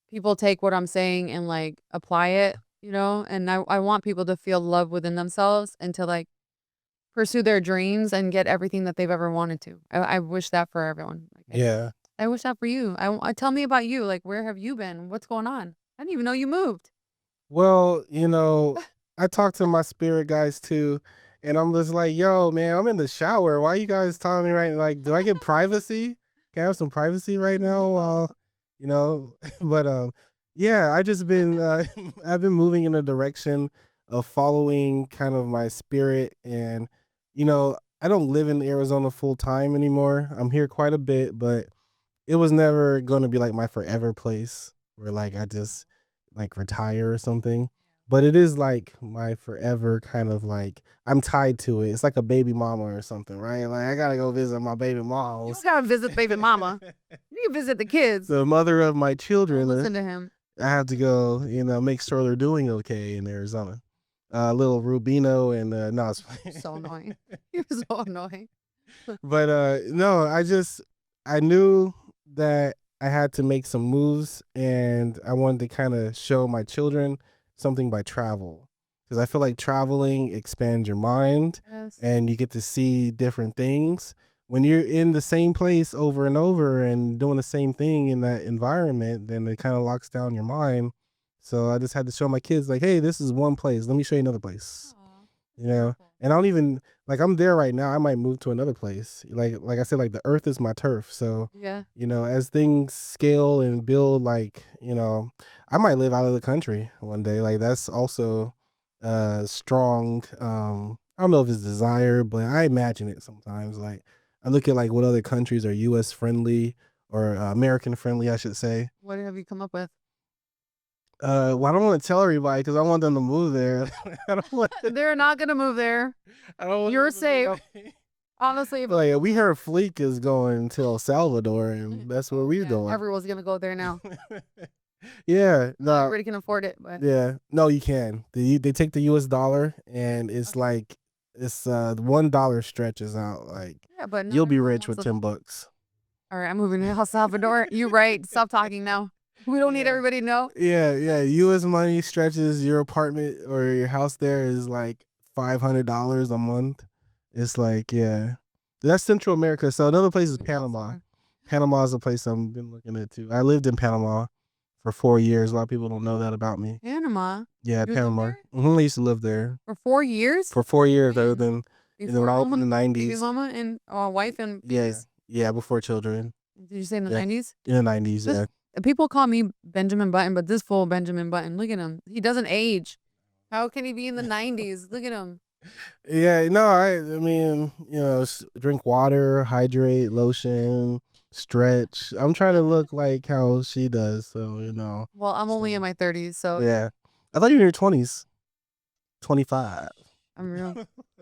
people take what I'm saying and like apply it, and I want people to feel love within themselves and to like pursue their dreams and get everything that they've ever wanted to. I wish that for everyone. Like, Yeah. I wish that for you. Tell me about you. Like, where have you been? What's going on? I didn't even know you moved. Well, I talk to my spirit guys too, and I'm just like, yo, man, I'm in the shower. Why you guys telling me right? Like, do I get privacy? Can I have some privacy right now? But yeah, I just been I've been moving in a direction of following kind of my spirit, and I don't live in Arizona full time anymore. I'm here quite a bit, but it was never going to be like my forever place where like I just like retire or something. But it is like my forever kind of like I'm tied to it. It's like a baby mama or something, right? Like I gotta go visit my baby You moms. don't gotta visit baby mama. You can visit the kids. The mother of my Don't children. listen to him. I have to go, make sure they're doing okay in Arizona. Little Rubino and no, it's So annoying. You're so annoying. But no, I knew that I had to make some moves, and I wanted to kind of show my children something by travel, because I feel like traveling expands your mind Yes. and you get to see different things. When you're in the same place over and over and doing the same thing in that environment, then it kind of locks down your mind. So I just had to show my kids like, hey, this is one place. Let me show you another place. Aw, You know, beautiful. and I don't even like I'm there right now. I might move to another place. Like I said, like the earth is my turf. So, Yeah. as things scale and build, like, I might live out of the country one day. Like that's also strong. I don't know if it's desire, but I imagine it sometimes. Like I look at like what other countries are US friendly or American friendly, I should say. What have you come up with? Well, I don't want to tell everybody because I want them to move there. I don't want. They're not gonna move there. I don't want You're them to safe. be- Honestly, Like we heard Fleek is going to El Salvador, and that's where we're yeah, going. everyone's gonna go there now. Yeah, Not no, everybody can afford it, but yeah, no, you can. They take the US dollar, and it's Okay. like it's $1 stretches out. Like yeah, but not you'll be everyone rich wants with to. $10. All right, I'm moving to El Salvador. You're right. Stop talking now. We don't need Yeah. everybody to know. Yeah. US money stretches your apartment or your house there is like $500 a month. It's like, yeah, that's Central America. So another place is Panama. Panama is a place I've been looking at too. I lived in Panama for 4 years. A lot of people don't know that about me. Panama. Yeah, You lived Panama. there? I used to live there For 4 years? for 4 years. When? Other than Before when I was mama, in the baby 90s. mama, and wife and Yeah, babies? yeah, before children. Did you say in the Yeah, 90s? in the 90s. This Yeah. people call me Benjamin Button, but this fool Benjamin Button, look at him. He doesn't age. How can he be in the 90s? Look at him. Yeah, no, I mean, drink water, hydrate, lotion, stretch. I'm trying to look like how she does, so Well, I'm only in my 30s, so Yeah, I thought you were in your 20s, 25. I'm real.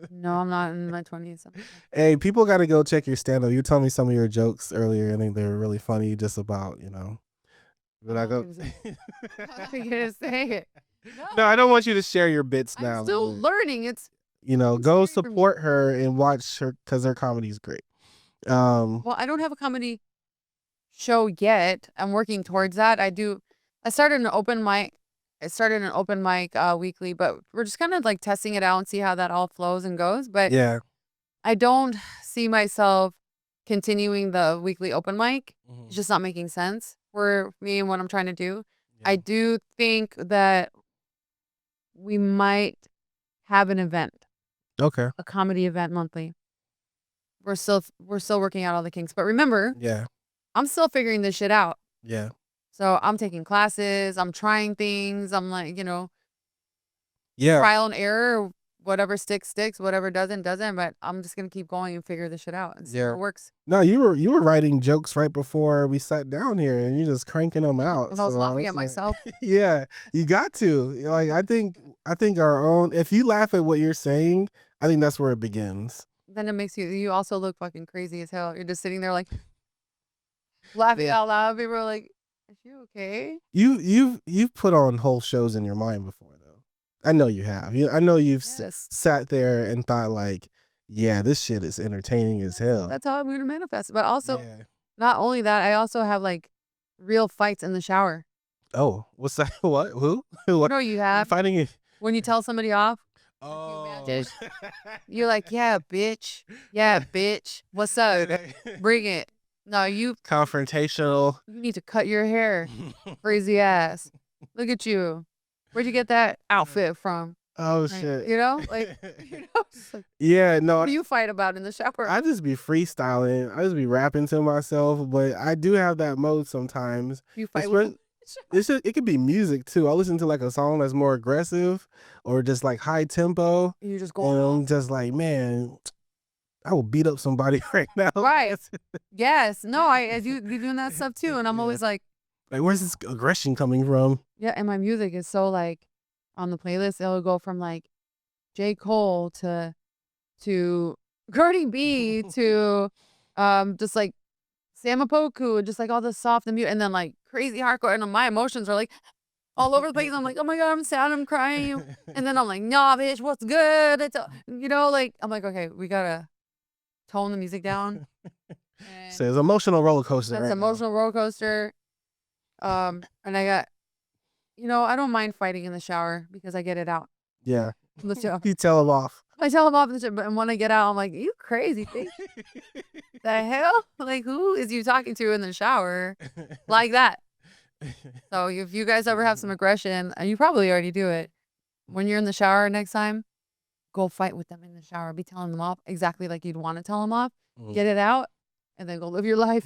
No, I'm not in my 20s. Hey, people got to go check your stand up. You told me some of your jokes earlier. I think they were really funny, just about But I go. I'm gonna say it. No, I don't want you to share your bits now. I'm still learning. It's Go scary for me. support her and watch her because her comedy is great. well, I don't have a comedy show yet. I'm working towards that. I started an open mic. Weekly, but we're just kind of like testing it out and see how that all flows and goes. But Yeah. I don't see myself continuing the weekly open mic. It's just not making sense for me and what I'm trying to do. I do think that we might have an event, Okay. a comedy event monthly. We're still working out all the kinks. But remember, Yeah. I'm still figuring this shit out. Yeah. So I'm taking classes, I'm trying things, I'm like, Yeah. trial and error, whatever sticks, whatever doesn't. But I'm just gonna keep going and figure this shit out and see Yeah. what works. No, you were writing jokes right before we sat down here, and you just cranking them out. And I was So laughing at like- myself. yeah, you got to. Like I think our own. If you laugh at what you're saying, I think that's where it begins. Then it makes you also look fucking crazy as hell. You're just sitting there like laughing out loud. People are like, "Is she okay?" You've put on whole shows in your mind before, though. I know you have. I know you've Yes. sat there and thought like, yeah, this shit is entertaining as hell. That's how I'm gonna manifest it. But also, Yeah. not only that, I also have like real fights in the shower. Oh, what's that? What? Who? What? No, you have Fighting it. when you tell somebody off. Oh. You're like, yeah, bitch. Yeah, bitch. What's up? Bring it. No, you Confrontational. need to cut your hair. Crazy ass. Look at you. Where'd you get that outfit from? Oh Like, shit. It's like, Yeah, no. what do you fight about in the shower? I just be freestyling. I just be rapping to myself, but I do have that mode sometimes. You fight with It could be music too. I listen to like a song that's more aggressive or just like high tempo. you just And go I'm just like, man, I will beat up somebody right now. right. Yes. No, I do be doing that stuff too. And I'm Yeah. always like, Like, where's this aggression coming from? yeah, and my music is so like on the playlist, it'll go from like J. Cole to Cardi B to just like Samapoku, just like all the soft and mute, and then like crazy hardcore, and my emotions are like all over the place. I'm like, oh my god, I'm sad, I'm crying, and then I'm like, nah, bitch, what's good? It's like I'm like, okay, we gotta tone the music down. And So it's emotional roller coaster. that's right now. emotional roller coaster. And I got, I don't mind fighting in the shower because I get it out. Yeah. In the shower. You tell them off. I tell him off in the shower, and when I get out, I'm like, you crazy thing. The hell? Like, who is you talking to in the shower like that? So if you guys ever have some aggression, and you probably already do it, when you're in the shower next time, go fight with them in the shower. Be telling them off exactly like you'd want to tell them off. Mhm. Get it out, and then go live your life.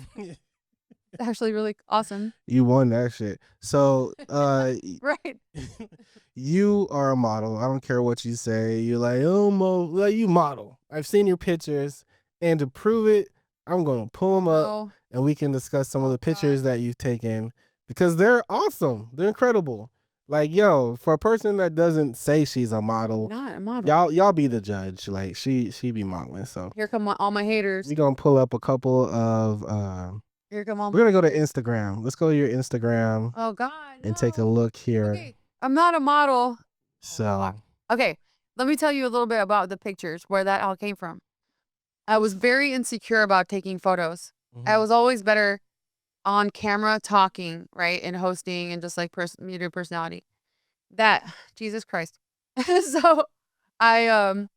It's actually really awesome. You won that shit. So, Right. you are a model. I don't care what you say. You're like, oh, like you model. I've seen your pictures, and to prove it, I'm gonna pull them up, So, and we can discuss some of the pictures that you've taken because they're awesome. They're incredible. Like, yo, for a person that doesn't say she's a model, not a model. y'all be the judge. Like, she be modeling. So Here come all my haters. we gonna pull up a couple of. Here come all We're gonna go to Instagram. Let's go to your Instagram Oh God. and take a no. look here. Okay, I'm not a model. So Okay, let me tell you a little bit about the pictures, where that all came from. I was very insecure about taking photos. I was always better on camera talking, right, and hosting and just like media personality. That Jesus Christ. So I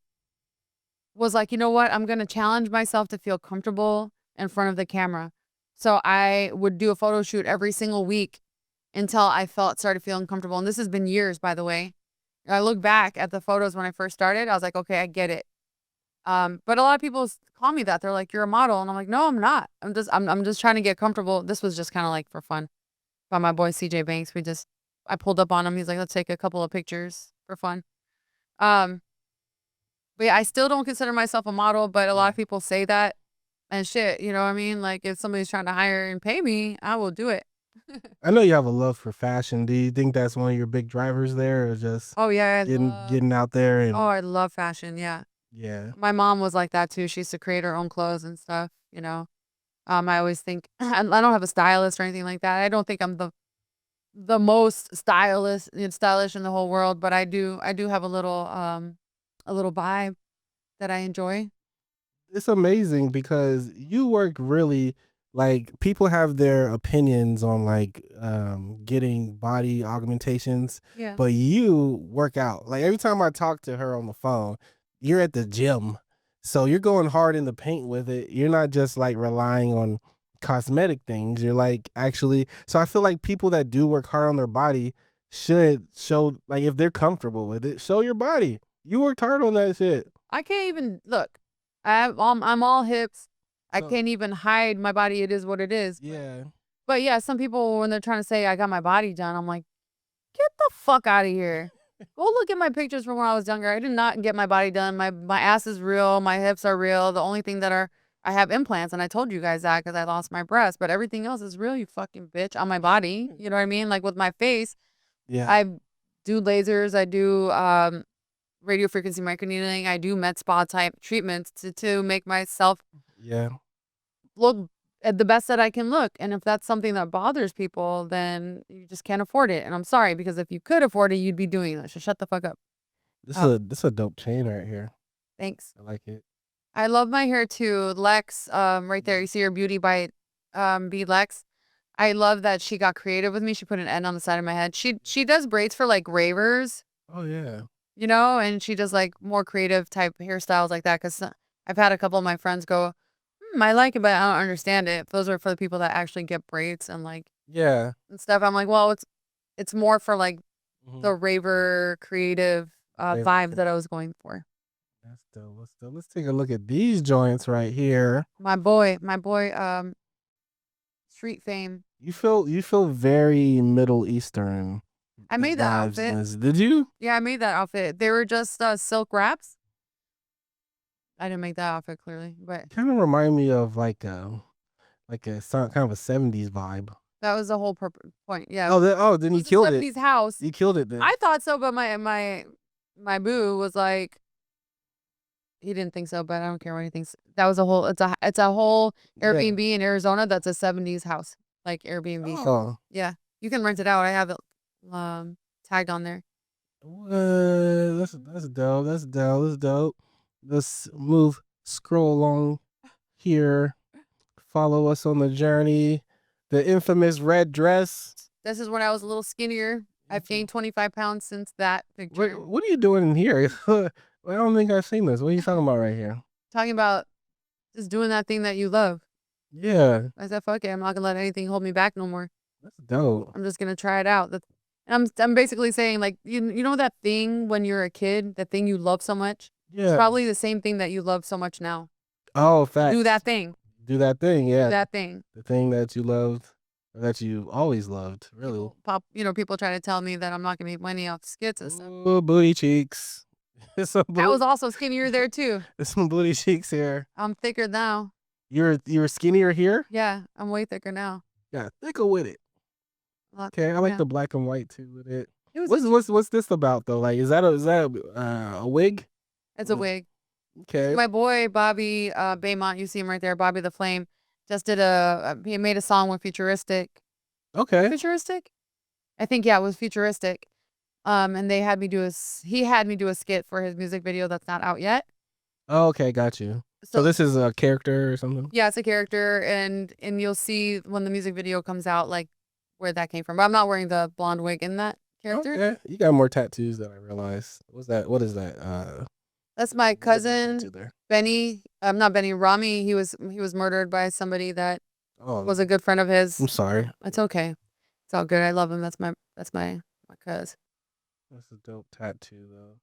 was like, you know what? I'm gonna challenge myself to feel comfortable in front of the camera. So I would do a photo shoot every single week until I started feeling comfortable. And this has been years, by the way. I look back at the photos when I first started. I was like, okay, I get it. But a lot of people call me that. They're like, you're a model. And I'm like, no, I'm not. I'm just trying to get comfortable. This was just kind of like for fun. By my boy, CJ Banks. I pulled up on him. He's like, let's take a couple of pictures for fun. But yeah, I still don't consider myself a model, but a lot of people say that and shit, you know what I mean? Like if somebody's trying to hire and pay me, I will do it. I know you have a love for fashion. Do you think that's one of your big drivers there, or just Oh yeah, getting out there and I love fashion. Yeah. yeah? My mom was like that too. She used to create her own clothes and stuff, I always think I don't have a stylist or anything like that. I don't think I'm the most stylish in the whole world, but I do have a little vibe that I enjoy. It's amazing because you work really like people have their opinions on like getting body augmentations, Yeah. but you work out. Like every time I talk to her on the phone, you're at the gym. So you're going hard in the paint with it. You're not just like relying on cosmetic things. You're like actually, so I feel like people that do work hard on their body should show, like if they're comfortable with it, show your body. You worked hard on that shit. I can't even look. I'm all hips. I So can't even hide my body. It is what it is. yeah. But yeah, some people when they're trying to say I got my body done, I'm like, get the fuck out of here. Go look at my pictures from when I was younger. I did not get my body done. My ass is real. My hips are real. The only thing that are I have implants, and I told you guys that because I lost my breast. But everything else is real. You fucking bitch on my body. You know what I mean? Like with my face, Yeah. I do lasers. I do radio frequency microneedling. I do med spa type treatments to make myself Yeah. look at the best that I can look. And if that's something that bothers people, then you just can't afford it. And I'm sorry, because if you could afford it, you'd be doing it. So shut the fuck up. This a dope chain right here. Thanks. I like it. I love my hair too. Lex, right there, you see her beauty by B Lex. I love that she got creative with me. She put an N on the side of my head. She does braids for like ravers, Oh yeah. you know, and she does like more creative type hairstyles like that. Cause I've had a couple of my friends go, I like it, but I don't understand it. Those are for the people that actually get braids and like Yeah. and stuff. I'm like, well, it's more for like Mhm. the raver creative Raver vibe creative. that I was going for. That's dope. Let's take a look at these joints right here. My boy, street fame. You feel very Middle Eastern I made that vibes. outfit. in this. Did you? Yeah, I made that outfit. They were just silk wraps. I didn't make that outfit clearly, but Kind of remind me of like kind of a 70s vibe. that was the whole point. Yeah, Then it you was a killed it. 70s house. You killed it then. I thought so, but my boo was like, he didn't think so, but I don't care what he thinks. That was a whole. It's a whole Yeah. Airbnb in Arizona. That's a 70s house, like Airbnb. Oh. Yeah, you can rent it out. I have it tagged on there. That's dope. That's dope. That's dope. Let's scroll along here. Follow us on the journey. The infamous red dress. This is when I was a little skinnier. I've gained 25 pounds since that picture. What are you doing in here? I don't think I've seen this. What are you talking about right here? Talking about just doing that thing that you love. Yeah, I said, fuck it. I'm not gonna let anything hold me back no more. that's dope. I'm just gonna try it out. And I'm basically saying like you know that thing when you're a kid, that thing you love so much. It's Yeah. probably the same thing that you love so much now. Oh, facts. Do that thing. Do that thing. Yeah. Do that thing. The thing that you loved, or that you always loved. Really. People try to tell me that I'm not gonna make money off skits and stuff. Ooh, booty cheeks. I was also skinnier there too. There's some booty cheeks here. I'm thicker now. You were skinnier here. Yeah, I'm way thicker now. Yeah, thicker with it. Okay, I like yeah. the black and white too with it. It was What's this about though? Like, is that a wig? It's a wig. Okay. My boy Bobby Baymont, you see him right there, Bobby the Flame, just did he made a song with Futuristic. Okay. Futuristic? I think yeah, it was Futuristic. And he had me do a skit for his music video that's not out yet. Oh, okay, got you. So this is a character or something? Yeah, it's a character, and you'll see when the music video comes out like where that came from. But I'm not wearing the blonde wig in that character. Okay. You got more tattoos than I realized. What's that? What is that? That's my cousin tattoo there? Benny. Not Benny. Rami. He was murdered by somebody that Oh, was a good friend of his. I'm sorry. It's okay. It's all good. I love him. That's my cuz. That's a dope tattoo though.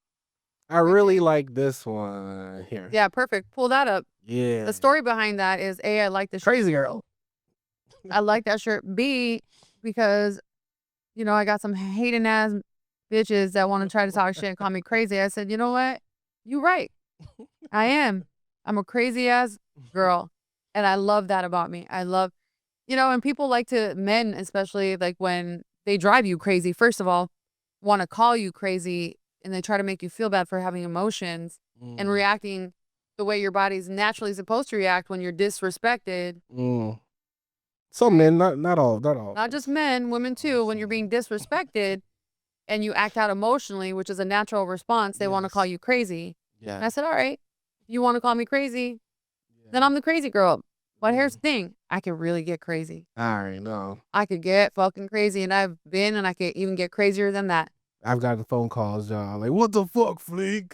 I really like this one here. Yeah, perfect. Pull that up. Yeah. The story behind that is A, I like the Crazy girl. I like that shirt. B, because I got some hating ass bitches that want to try to talk shit and call me crazy. I said, you know what? You right. I am. I'm a crazy ass girl. And I love that about me. I love, and people like men especially, like when they drive you crazy, first of all, want to call you crazy, and they try to make you feel bad for having emotions and reacting the way your body's naturally supposed to react when you're disrespected. Some men, not all. Not just men, women too. When you're being disrespected and you act out emotionally, which is a natural response, they want to call you crazy. Yeah. And I said, all right, you want to call me crazy? Then I'm the crazy girl. But here's the thing. I could really get crazy. I already know. I could get fucking crazy, and I've been, and I could even get crazier than that. I've gotten phone calls, y'all. Like, what the fuck, Fleek?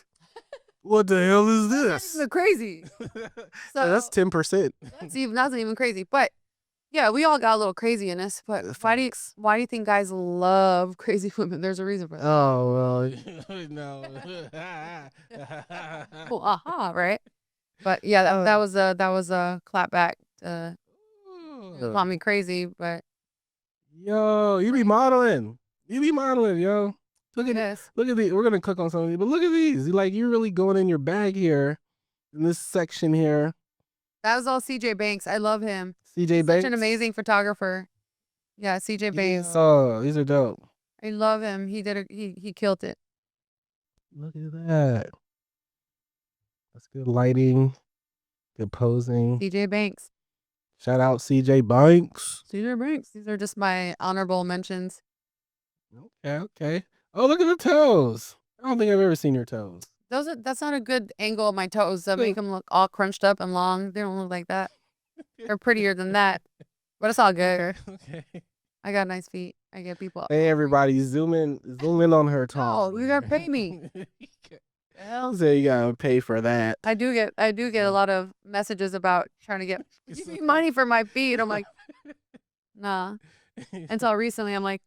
What the hell is This this? is crazy. So That's 10%. that's not even crazy. But yeah, we all got a little crazy in us. But why do you think guys love crazy women? There's a reason for that. Oh well, no. Well, right? But yeah, that was a clapback. Call me crazy, but Yo, you be modeling. You be modeling, yo. Look at yes. Look at these. We're gonna cook on some of these, but look at these. You're really going in your bag here, in this section here. That was all CJ Banks. I love him. CJ Banks. Such an amazing photographer. Yeah, CJ Banks. Oh, these are dope. I love him. He killed it. Look at that. That's good lighting. Good posing. CJ Banks. Shout out CJ Banks. CJ Banks. These are just my honorable mentions. Okay. Oh, look at the toes. I don't think I've ever seen your toes. That's not a good angle of my toes that make them look all crunched up and long. They don't look like that. They're prettier than that. But it's all good. Okay. I got nice feet. I get people. Hey everybody, zoom in on her toes. Oh, you gotta pay me. Hell, So you gotta pay for that. I do get a lot of messages about trying to get give me money for my feet. I'm like, nah. Until recently, I'm like,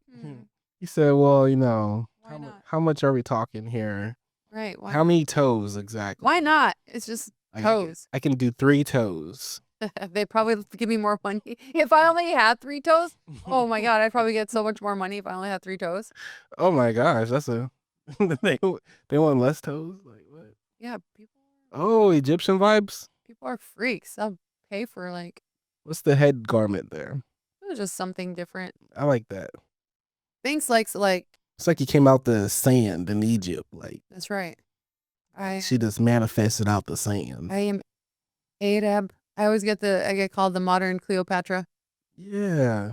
You said, well, Why not? how much are we talking here? Right. Why? How many toes exactly? Why not? It's just toes. I can do 3 toes. They probably give me more money if I only had 3 toes. Oh my god, I'd probably get so much more money if I only had 3 toes. Oh my gosh, that's a they want less toes? Like what? Yeah, Oh, Egyptian vibes? people are freaks. I'll pay for What's the head garment there? just something different. I like that. Banks likes It's like you came out the sand in Egypt. Like that's right. she just manifested out the sand. I am Arab. I get called the modern Cleopatra. Yeah.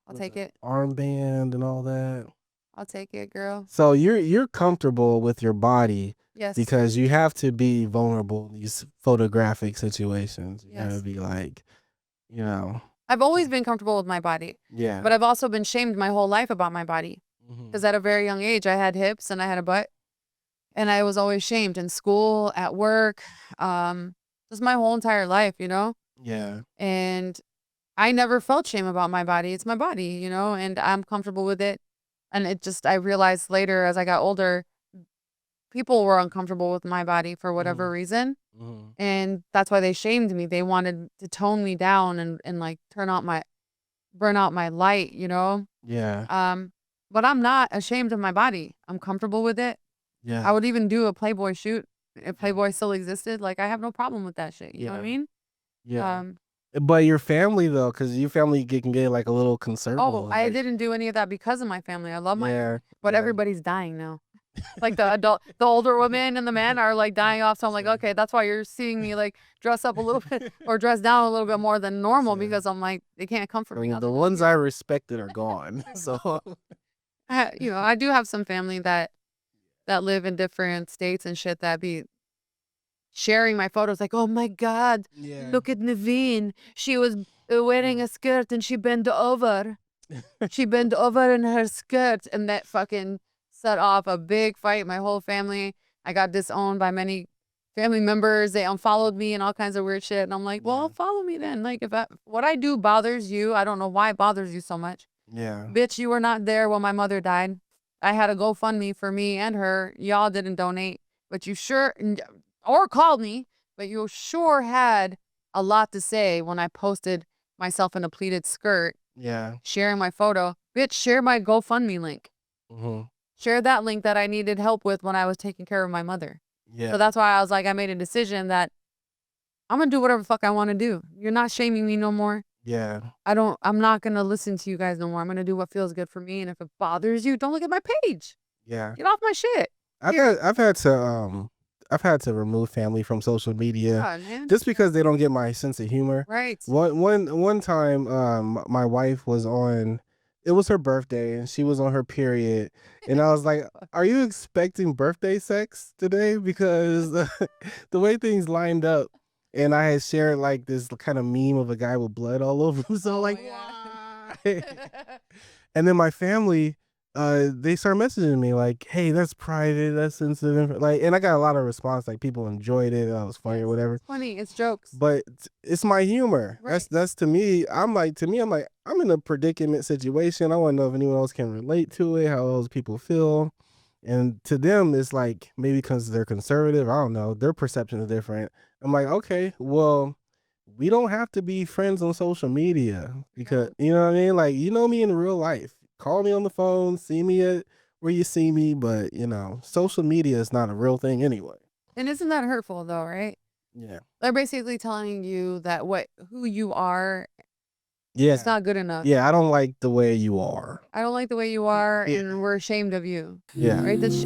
I'll take it. Armband and all that. I'll take it, girl. So you're comfortable with your body Yes. because you have to be vulnerable in these photographic situations. You Yes. gotta be like, I've always been comfortable with my body, yeah. but I've also been shamed my whole life about my body. Because at a very young age, I had hips and I had a butt, and I was always shamed in school, at work, just my whole entire life, Yeah. And I never felt shame about my body. It's my body, and I'm comfortable with it. And I realized later as I got older, people were uncomfortable with my body for whatever reason. And that's why they shamed me. They wanted to tone me down and like burn out my light, Yeah. But I'm not ashamed of my body. I'm comfortable with it. Yeah. I would even do a Playboy shoot if Playboy still existed. Like I have no problem with that shit. You know what I mean? Yeah. But your family though, because your family can get like a little conservative. Oh, I didn't do any of that because of my family. I love but everybody's dying now. Like the older women and the men are like dying off. So I'm like, okay, that's why you're seeing me like dress up a little bit or dress down a little bit more than normal because I'm like, they can't comfort me. The ones I respected are gone. So, I do have some family that live in different states and shit that be sharing my photos like, oh my God, look at Neveen. She was wearing a skirt and she bent over. She bent over in her skirt, and that fucking set off a big fight. My whole family, I got disowned by many family members. They unfollowed me and all kinds of weird shit. And I'm like, well, follow me then. Like if what I do bothers you, I don't know why it bothers you so much. Yeah. Bitch, you were not there when my mother died. I had a GoFundMe for me and her. Y'all didn't donate, but you sure, or called me, but you sure had a lot to say when I posted myself in a pleated skirt. Yeah. Sharing my photo. Bitch, share my GoFundMe link. Share that link that I needed help with when I was taking care of my mother. Yeah. So that's why I was like, I made a decision that I'm going to do whatever the fuck I want to do. You're not shaming me no more. Yeah. I'm not going to listen to you guys no more. I'm going to do what feels good for me. And if it bothers you, don't look at my page. Yeah. Get off my shit. I've had to remove family from social media God, man. just because they don't get my sense of humor. Right. One time, my wife was on. It was her birthday and she was on her period, and I was like, "Are you expecting birthday sex today?" Because the way things lined up, And I had shared like this kind of meme of a guy with blood all over him. So Oh like, my God. why? And then my family, they start messaging me like, "Hey, that's private, that's sensitive." Like, and I got a lot of response, like people enjoyed it, that was funny or Yes, whatever. it's funny. It's jokes. But it's my humor. Right. That's to me. I'm like, I'm in a predicament situation. I want to know if anyone else can relate to it, how those people feel. And to them, it's like maybe because they're conservative. I don't know. Their perception is different. I'm like, okay, well, we don't have to be friends on social media because you know what I mean. Like, you know me in real life. Call me on the phone. See me at where you see me. But social media is not a real thing anyway. And isn't that hurtful though, right? Yeah. They're basically telling you that who you are Yeah. is not good enough. Yeah. I don't like the way you are. I don't like the way you are, and we're ashamed of you. Yeah. Right? It's